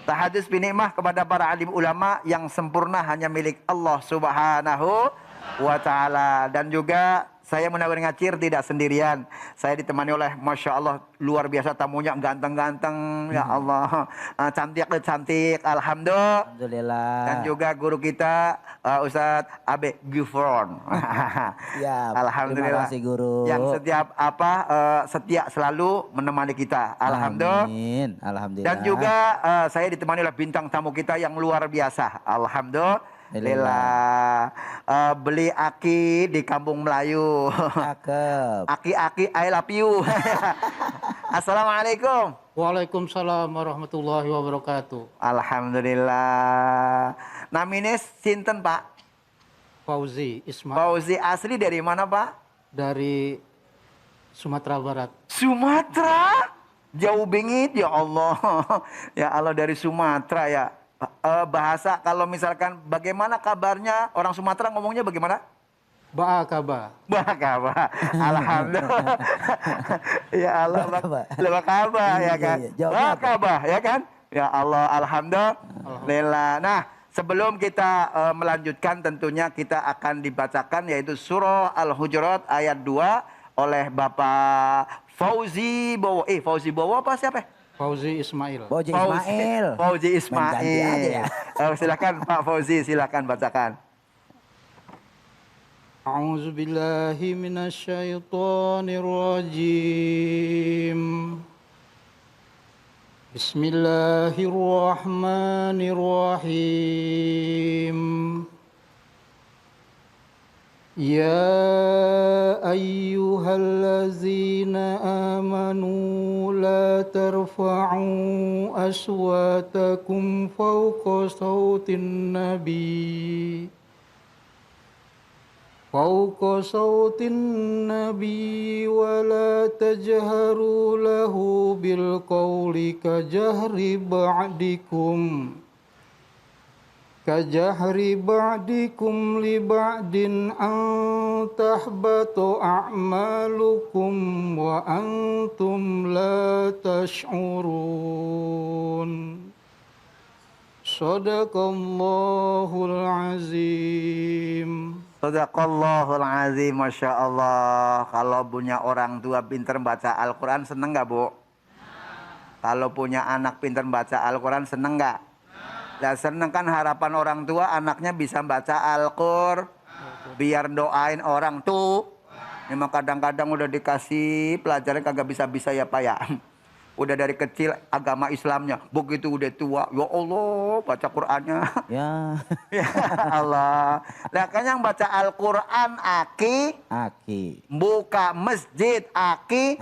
Tahadus binikmah kepada para alim ulama yang sempurna hanya milik Allah Subhanahu wa taala. Dan juga saya Munawir Ngacir tidak sendirian. Saya ditemani oleh Masya Allah luar biasa tamunya, ganteng-ganteng, ya Allah, cantik-cantik, alhamdulillah. Dan juga guru kita Ustadz Abe Gufron. Ya, alhamdulillah. Terima kasih guru. Yang setia selalu menemani kita. Alhamdulillah. Amin. Alhamdulillah. Dan juga saya ditemani oleh bintang tamu kita yang luar biasa. Alhamdulillah. Beli aki di Kampung Melayu. Aki-aki I love you. Assalamualaikum. Waalaikumsalam warahmatullahi wabarakatuh. Alhamdulillah. Namanya sinten Pak? Fauzi Ismail. Fauzi asli dari mana Pak? Dari Sumatera Barat. Sumatera? Jauh bingit ya Allah. Ya Allah, dari Sumatera ya. Bahasa kalau misalkan bagaimana kabarnya orang Sumatera ngomongnya bagaimana? Ba'akaba. Ba'akaba. Alhamdulillah. Ya Allah. Ba'akaba ya kan? Ba'akaba ya kan? Ya Allah, alhamdulillah. Nah, sebelum kita melanjutkan tentunya kita akan dibacakan yaitu surah Al-Hujurat ayat 2 oleh Bapak Fauzi Bowo. Fauzi Bowo apa siapa? Fauzi Ismail. Fauzi Ismail. Silakan Pak Fauzi, silakan bacakan. A'udzu billahi minasyaitonir rajim. Bismillahirrahmanirrahim. Ya ayyuhallazina amanu la tarfa'u aswatakum fawqa sautin nabi wa la tajharu lahu bil qawli kajahri ba'dikum li ba'din an tahbatu a'malukum wa antum la tash'urun. Sadaqallahul azim. Sadaqallahul azim, Masya Allah. Kalau punya orang tua pintar baca Al-Quran seneng gak Bu? Kalau punya anak pintar baca Al-Quran seneng gak? Nah, seneng kan harapan orang tua anaknya bisa baca Al-Qur'an biar doain orang tuh. Memang kadang-kadang udah dikasih pelajaran kagak bisa-bisa ya Pak ya. udah dari kecil agama Islamnya, begitu udah tua, ya Allah baca Qur'annya. Ya. Ya Allah. Lah kan yang baca Al-Qur'an aki, buka masjid aki,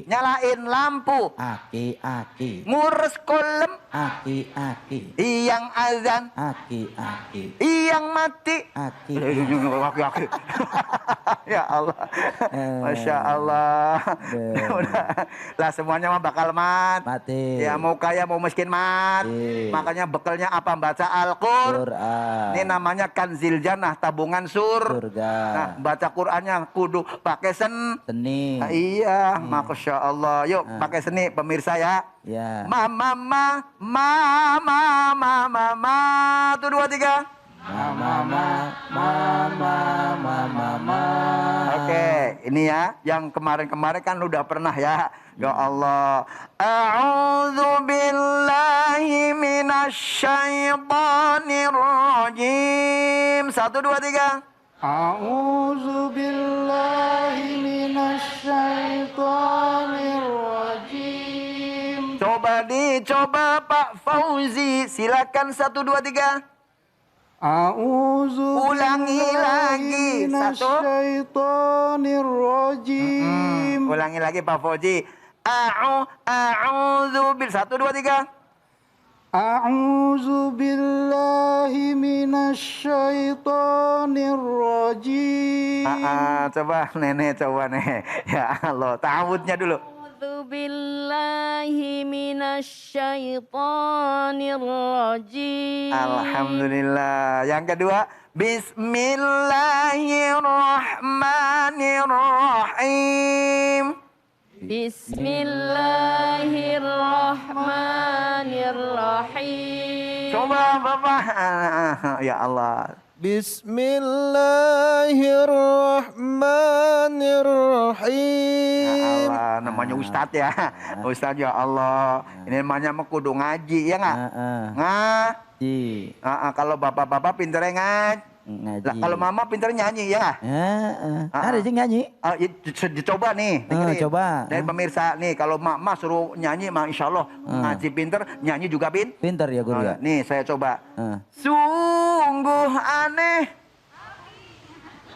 nyalain lampu aki, ngurus kolam aki, iyang azan aki, iyang mati aki. Aki. Ya Allah. Masya Allah. Lah semuanya mah bakal mati. Ya mau kaya mau miskin mati. Makanya bekalnya apa? Baca Al-Qur'an. Ini namanya kanzil jannah, tabungan surga. Nah, baca Qur'annya kudu pakai seni. Nah, iya, Masya Allah. Yuk pakai seni pemirsa ya. Ya. Mama. Tuh 2, 3. Mama. Oke, ini ya, yang kemarin-kemarin kan udah pernah ya. Ya Allah. A'udzu billahi minasyaitonir rajim. 1, 2, 3. A'udzu billahi minasyaitonir rajim. Coba dicoba Pak Fauzi. Silakan 1, 2, 3. Ulangi lagi. 1. Ulangi lagi Pak Fauzi. A'udzu bil 1, 2, 3. A'udzu billahi minasyaitonir rajim. Coba nenek, coba nih. Ya Allah, ta'awudnya dulu. A'udzu billahi minasyaitonir rajim. Alhamdulillah. Yang kedua, Bismillahirrahmanirrahim. Bismillahirrahmanirrahim. Coba Bapak. Ya Allah. Bismillahirrahmanirrahim. Ya Allah, namanya Ustadz ya. Ustadz ya Allah. Ini namanya kudu ngaji ya nggak? Ngaji. Kalau bapak-bapak pinternya ngaji. Lah, kalau mama pinter nyanyi ya nggak? Ada sih nyanyi. Dicoba nih. Coba. Dari pemirsa nih, kalau mama suruh nyanyi, insya Allah ngaji pinter, nyanyi juga pinter ya guru ya. Nih saya coba. Sungguh aneh.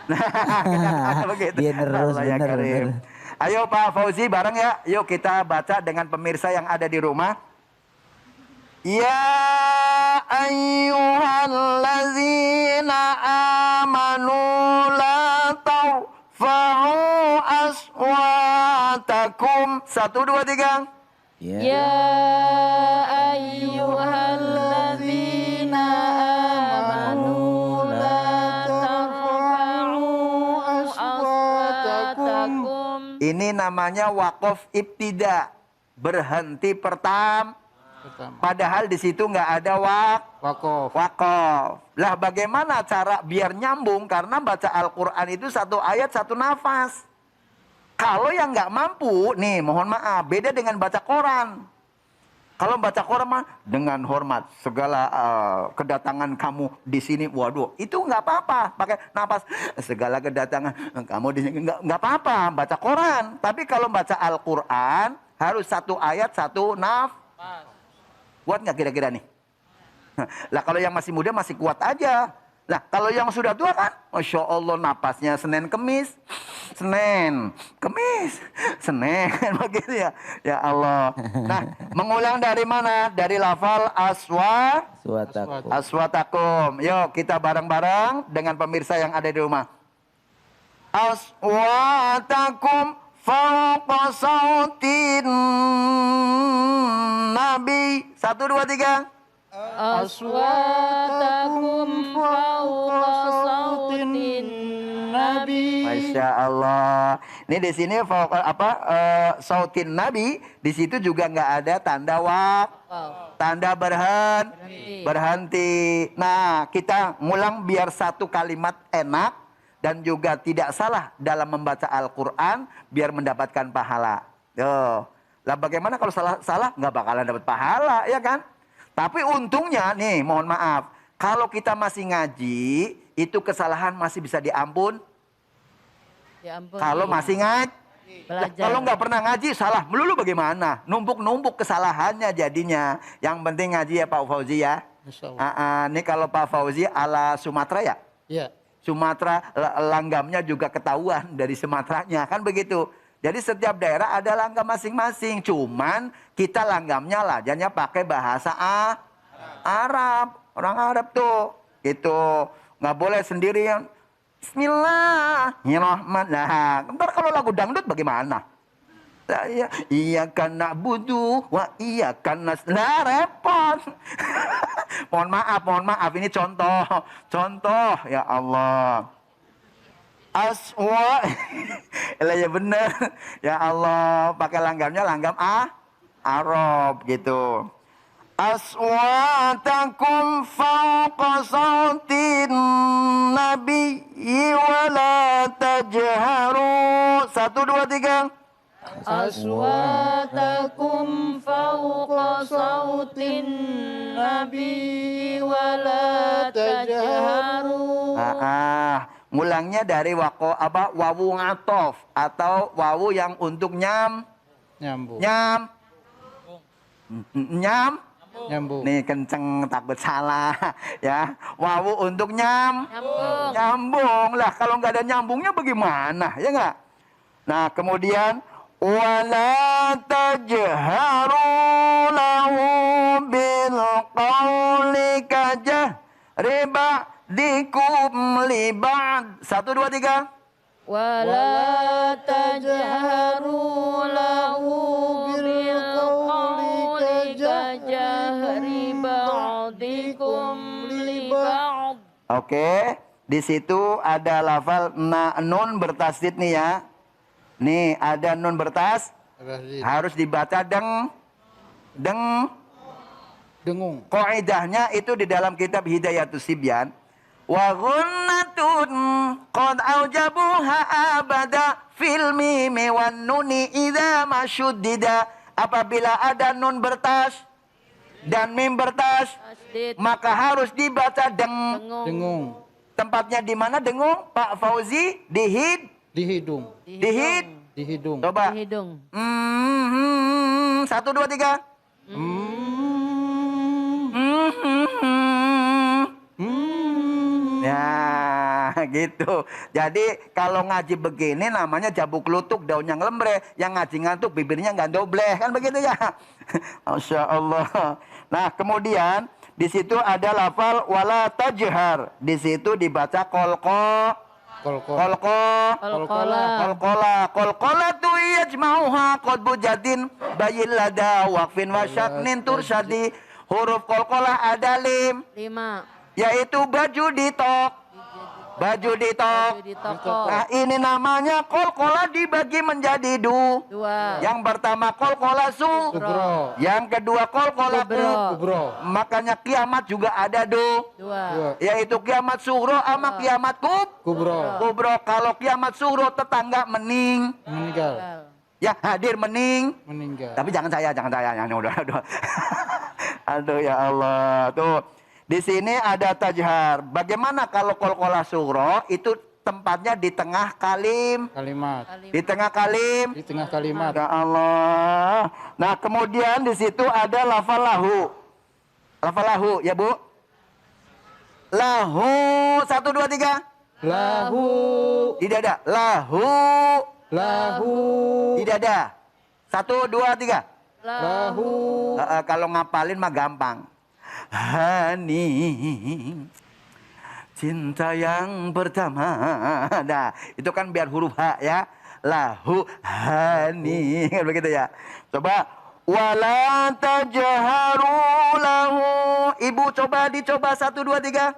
Nah, begitu. Bener. Ayo Pak Fauzi bareng ya. Yuk kita baca dengan pemirsa yang ada di rumah. Ya ayyuhallazina amanu la tarfa'u aswatakum. 1, 2, 3. Ya ayyuhallazina amanu la tarfa'u aswatakum. Ini namanya waqaf ibtida, berhenti pertama. Padahal di situ nggak ada wakaf. Lah bagaimana cara biar nyambung? Karena baca Al-Quran itu 1 ayat 1 nafas. Kalau yang nggak mampu, nih mohon maaf, beda dengan baca Quran. Kalau baca Quran mah dengan hormat segala kedatangan kamu di sini, waduh, itu nggak apa-apa. Pakai nafas segala kedatangan kamu di sini nggak apa-apa. Baca Quran. Tapi kalau baca Al-Quran harus 1 ayat 1 nafas. Kuat nggak kira-kira nih? Lah kalau yang masih muda masih kuat aja. Lah kalau yang sudah tua kan, Masya Allah napasnya Senin Kemis, Senin Kemis, Senin begitu ya. Ya Allah. Nah mengulang dari mana? Dari lafal aswatakum. Yuk kita bareng-bareng dengan pemirsa yang ada di rumah. Aswatakum fawqa sautin Nabi. 1, 2, 3. Aswatakum fawqa sautin Nabi. Masya Allah. Ini di sini sautin Nabi. Di situ juga nggak ada tanda tanda berhenti. Nah kita ngulang biar satu kalimat enak dan juga tidak salah dalam membaca Al-Quran biar mendapatkan pahala. Lah bagaimana kalau salah nggak bakalan dapat pahala ya kan? Tapi untungnya nih mohon maaf, kalau kita masih ngaji itu kesalahan masih bisa diampun. Kalau masih Belajar. Kalau nggak pernah ngaji, salah melulu bagaimana? Numpuk-numpuk kesalahannya jadinya. Yang penting ngaji ya Pak Fauzi ya. Ini kalau Pak Fauzi ala Sumatera ya? Iya. Sumatera langgamnya juga ketahuan dari Sumateranya, kan begitu. Jadi setiap daerah ada langgam masing-masing. Cuman kita langgamnya lajannya pakai bahasa Arab. Orang Arab tuh. Itu nggak boleh sendirian. Bismillahirrahmanirrahim. Ntar kalau lagu dangdut bagaimana? Iya karena budu, wah iya karena repot. mohon maaf, ini contoh ya Allah. Aswa, ya bener, ya Allah, pakai langgamnya langgam Arab gitu. Aswatakum fawqa sautin nabiyyi wa la tajharu. 1, 2, 3. Aswatakum fawqa sautin nabi wa la tajharu. Mulangnya dari wawu ngatof atau wawu yang untuk nyambung. Nih kenceng takut salah ya. Wawu untuk nyambung lah. Kalau nggak ada nyambungnya bagaimana ya nggak? Nah kemudian wala tajharu lahu bil qawli kajahri ba'dikum li ba'd. 1, 2, 3. Wala tajharu lahu bil qawli kajahri ba'dikum li ba'd. Oke, di situ ada lafal nun bertasdid nih ya. Nih ada nun harus dibaca dengung. Qaidahnya itu di dalam kitab Hidayatus Sibyan. Wa ghunnatun qad aujabuha abada fil mimi wan nuni idza mashuddida. Apabila ada nun dan mim maka harus dibaca dengung. Tempatnya di mana dengung? Pak Fauzi di hidung. Coba. Di hidung. 1, 2, 3. Ya gitu. Jadi kalau ngaji begini namanya jabuk lutuk daun yang lembre. Yang ngaji ngantuk bibirnya nggak dobleh, kan begitu ya. Masya Allah. Nah kemudian di situ ada lafal wala tajhar. Di situ dibaca kolkola tu yajma'uha qadbu jadin bayil lada waqfin wa syaknin tursyadi. Huruf kolkola ada 5, yaitu baju ditok. Nah ini namanya kolkola dibagi menjadi 2. Yang pertama kolkola sugro, yang kedua kolkola kubro. Makanya kiamat juga ada 2, yaitu kiamat sugro sama kiamat kubro. Kalau kiamat sugro tetangga meninggal. Ya hadir meninggal. Tapi jangan saya yang udah. Aduh ya Allah tuh. Di sini ada tajhar. Bagaimana kalau kolkola sugro itu tempatnya di tengah kalimat. Di tengah kalimat. Ya Allah. Nah, kemudian di situ ada lafal lahu. Lafal lahu ya, Bu. Lahu 1, 2, 3. Lahu. Tidak ada. Lahu. Tidak ada. 1, 2, 3. Lahu. Kalau ngapalin mah gampang. Hani cinta yang pertama. Nah itu kan biar huruf H ya. Lahu hani begitu ya. Coba wala tajharu lahu. Ibu dicoba 1, 2, 3.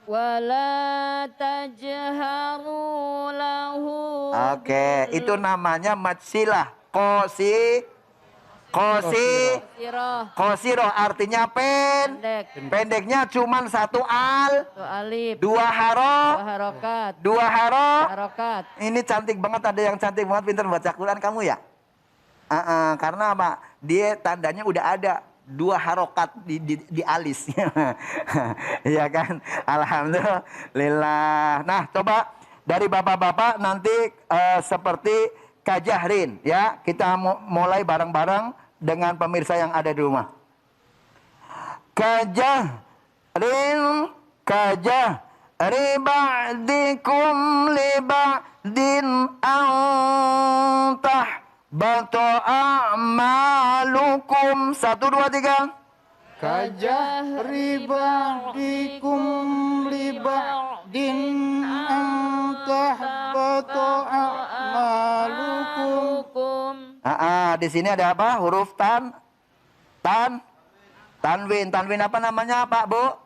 Wala tajharu lahu. Oke, itu namanya matsilah. Qasiroh artinya pendeknya cuman 1 alif, 2 harokat. Ini cantik banget, ada yang cantik banget pintar baca Quran kamu ya? Karena apa? Dia tandanya udah ada 2 harokat di alis. Iya kan? Alhamdulillah. Nah coba dari bapak-bapak nanti seperti kajahrin ya. Kita mulai bareng-bareng dengan pemirsa yang ada di rumah. Kajahrin ba'dikum li ba'din antah batu a'malukum. 1, 2, 3. Kajahri ba'dikum li ba'din antahbatu a'malukum. Di sini ada apa? Huruf tanwin. Tanwin apa namanya, Pak, Bu?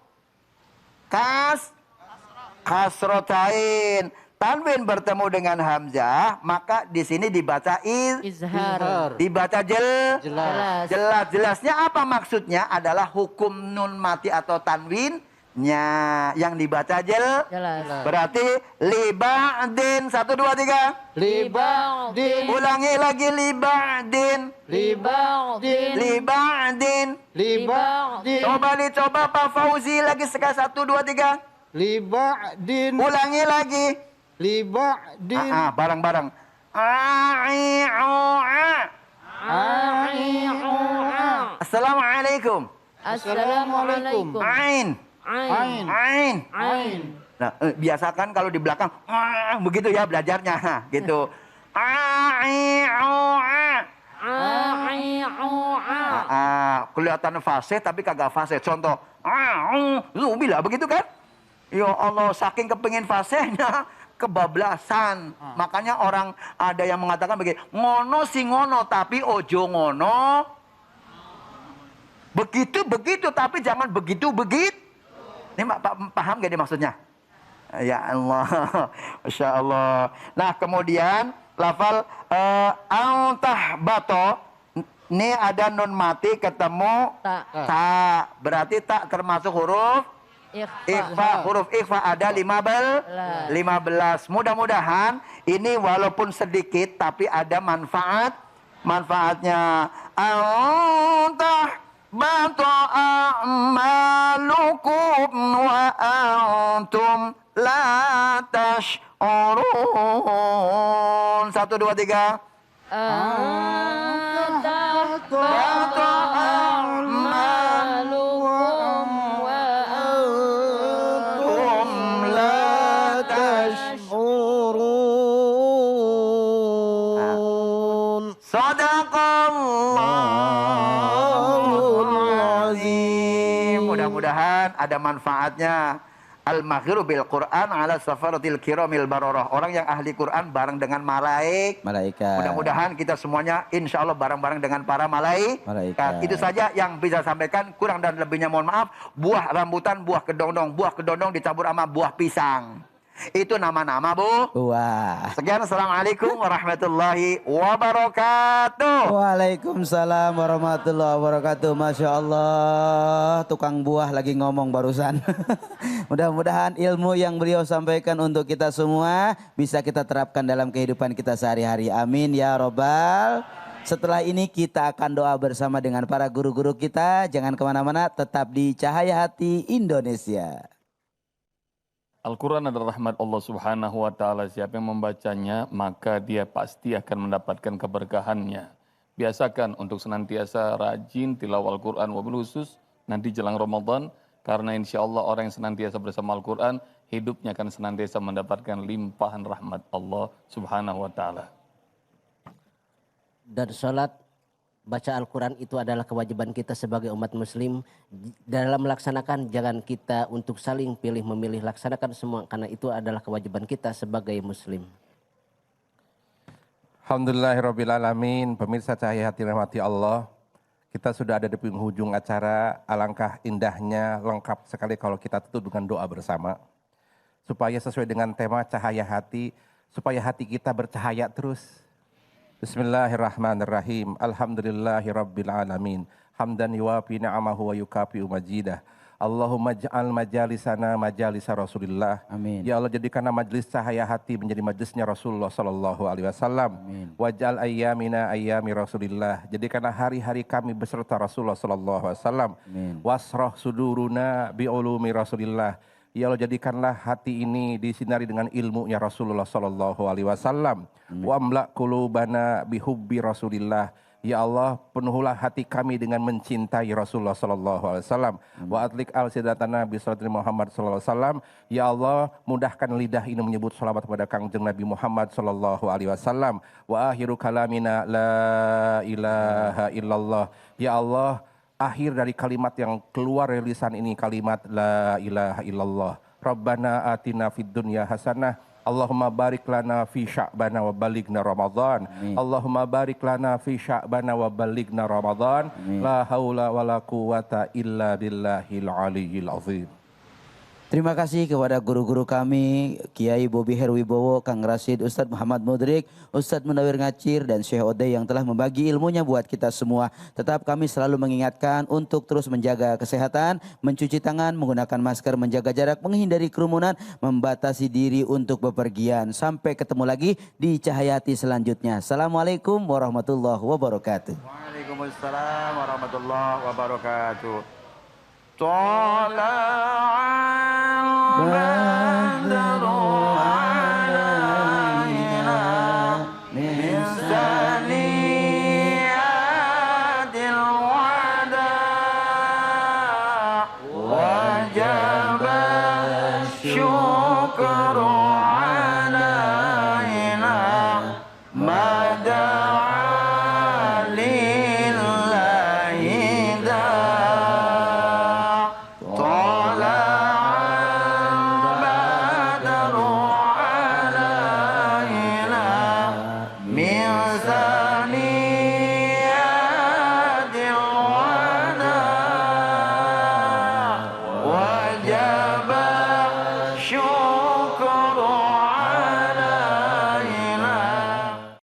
Kasrotain. Tanwin bertemu dengan hamzah, maka di sini dibaca Izhar. dibaca Jelas. Jelasnya apa maksudnya? Adalah hukum nun mati atau tanwinnya yang dibaca Jelas. Berarti liba'din. 1, 2, 3. Liba'din. Ulangi lagi liba'din. Liba'din. Coba Pak Fauzi lagi sekali. 1, 2, 3. Liba'din. Ulangi lagi. Liba'din. Bareng-bareng. Assalamualaikum. Assalamualaikum. Ain. Nah, biasakan kalau di belakang begitu ya belajarnya gitu. Kelihatan fasih tapi kagak fasih. Contoh, bila begitu kan? Ya Allah, saking kepengin fasihnya kebablasan. Makanya orang ada yang mengatakan begini, ngono si ngono tapi ojo ngono. Begitu tapi jangan begitu. Ini paham gak ini maksudnya? Ya Allah, Masya Allah. Nah kemudian lafal antah bato. Ini ada nun mati ketemu ta. Berarti tak termasuk huruf ikhfa. Huruf ikhfa ada 15. Mudah-mudahan ini walaupun sedikit tapi ada manfaatnya. Antah batu a'malukum wa antum la tash'urun. 1, 2, 3. Batu a'malukum wa antum la tash'urun. Sadaqallahul azim. Mudah-mudahan ada manfaatnya. Al-maghiru bil Quran ala safaratil kiramil bararah. Orang yang ahli Quran bareng dengan malaikat. Mudah-mudahan kita semuanya insya Allah bareng-bareng dengan para malaikat. Itu saja yang bisa sampaikan. Kurang dan lebihnya mohon maaf. Buah rambutan, buah kedondong. Buah kedondong dicampur sama buah pisang. Itu nama-nama, Bu. Wah. Sekian, assalamualaikum warahmatullahi wabarakatuh. Waalaikumsalam warahmatullahi wabarakatuh. Masya Allah, tukang buah lagi ngomong barusan. Mudah-mudahan ilmu yang beliau sampaikan untuk kita semua bisa kita terapkan dalam kehidupan kita sehari-hari. Amin ya robbal. Setelah ini kita akan doa bersama dengan para guru-guru kita. Jangan kemana-mana, tetap di Cahaya Hati Indonesia. Al-Quran adalah rahmat Allah Subhanahu wa Ta'ala. Siapa yang membacanya, maka dia pasti akan mendapatkan keberkahannya. Biasakan untuk senantiasa rajin tilawah Al-Quran, wabil khusus nanti jelang Ramadan, karena insya Allah orang yang senantiasa bersama Al-Quran, hidupnya akan senantiasa mendapatkan limpahan rahmat Allah Subhanahu wa Ta'ala. Dan sholat, baca Al-Quran itu adalah kewajiban kita sebagai umat muslim. Dalam melaksanakan jangan kita untuk saling pilih memilih, laksanakan semua karena itu adalah kewajiban kita sebagai muslim. Alhamdulillahirrabbilalamin. Pemirsa Cahaya Hati rahmati Allah, kita sudah ada di penghujung acara. Alangkah indahnya, lengkap sekali kalau kita tutup dengan doa bersama. Supaya sesuai dengan tema Cahaya Hati, supaya hati kita bercahaya terus. Bismillahirrahmanirrahim. Alhamdulillahirabbil alamin. Hamdan yuwafi ni'amahu wa yukafi majidah. Allahumma ja'al majalisana majalisa Rasulillah. Amin. Ya Allah, jadikanlah majelis Cahaya Hati menjadi majelisnya Rasulullah sallallahu alaihi wasallam. Waj'al ayyamina ayyami Rasulillah. Jadikanlah hari-hari kami beserta Rasulullah sallallahu alaihi wasallam. Wasrah suduruna bi ulumi Rasulillah. Ya Allah, jadikanlah hati ini disinari dengan ilmunya Rasulullah sallallahu alaihi wasallam. Wa amla qulubana bihubbi Rasulillah. Ya Allah, penuhilah hati kami dengan mencintai Rasulullah sallallahu alaihi wasallam. Wa atlik al-sidatana bi salatin Muhammad sallallahu alaihi wasallam. Ya Allah, mudahkan lidah ini menyebut salawat kepada Kangjeng Nabi Muhammad sallallahu alaihi wasallam. Wa akhiru kalamina la ilaha illallah. Ya Allah, akhir dari kalimat yang keluar dari lisan ini kalimat la ilaha illallah. Rabbana atina fid dunya hasanah. Allahumma barik lana fi sya'bana wa balighna Ramadan. Allahumma barik lana fi sya'bana wa balighna Ramadan. La haula wala quwata illa billahil aliyyil azim. Terima kasih kepada guru-guru kami, Kiai Bobi Herwibowo, Kang Rashid, Ustadz Muhammad Mudrik, Ustadz Munawir Ngacir, dan Syekh Ode yang telah membagi ilmunya buat kita semua. Tetap kami selalu mengingatkan untuk terus menjaga kesehatan, mencuci tangan, menggunakan masker, menjaga jarak, menghindari kerumunan, membatasi diri untuk bepergian. Sampai ketemu lagi di Cahayati selanjutnya. Assalamualaikum warahmatullahi wabarakatuh. Waalaikumsalam warahmatullahi wabarakatuh. البدر علينا من ثنيات الوداع وجب الشكر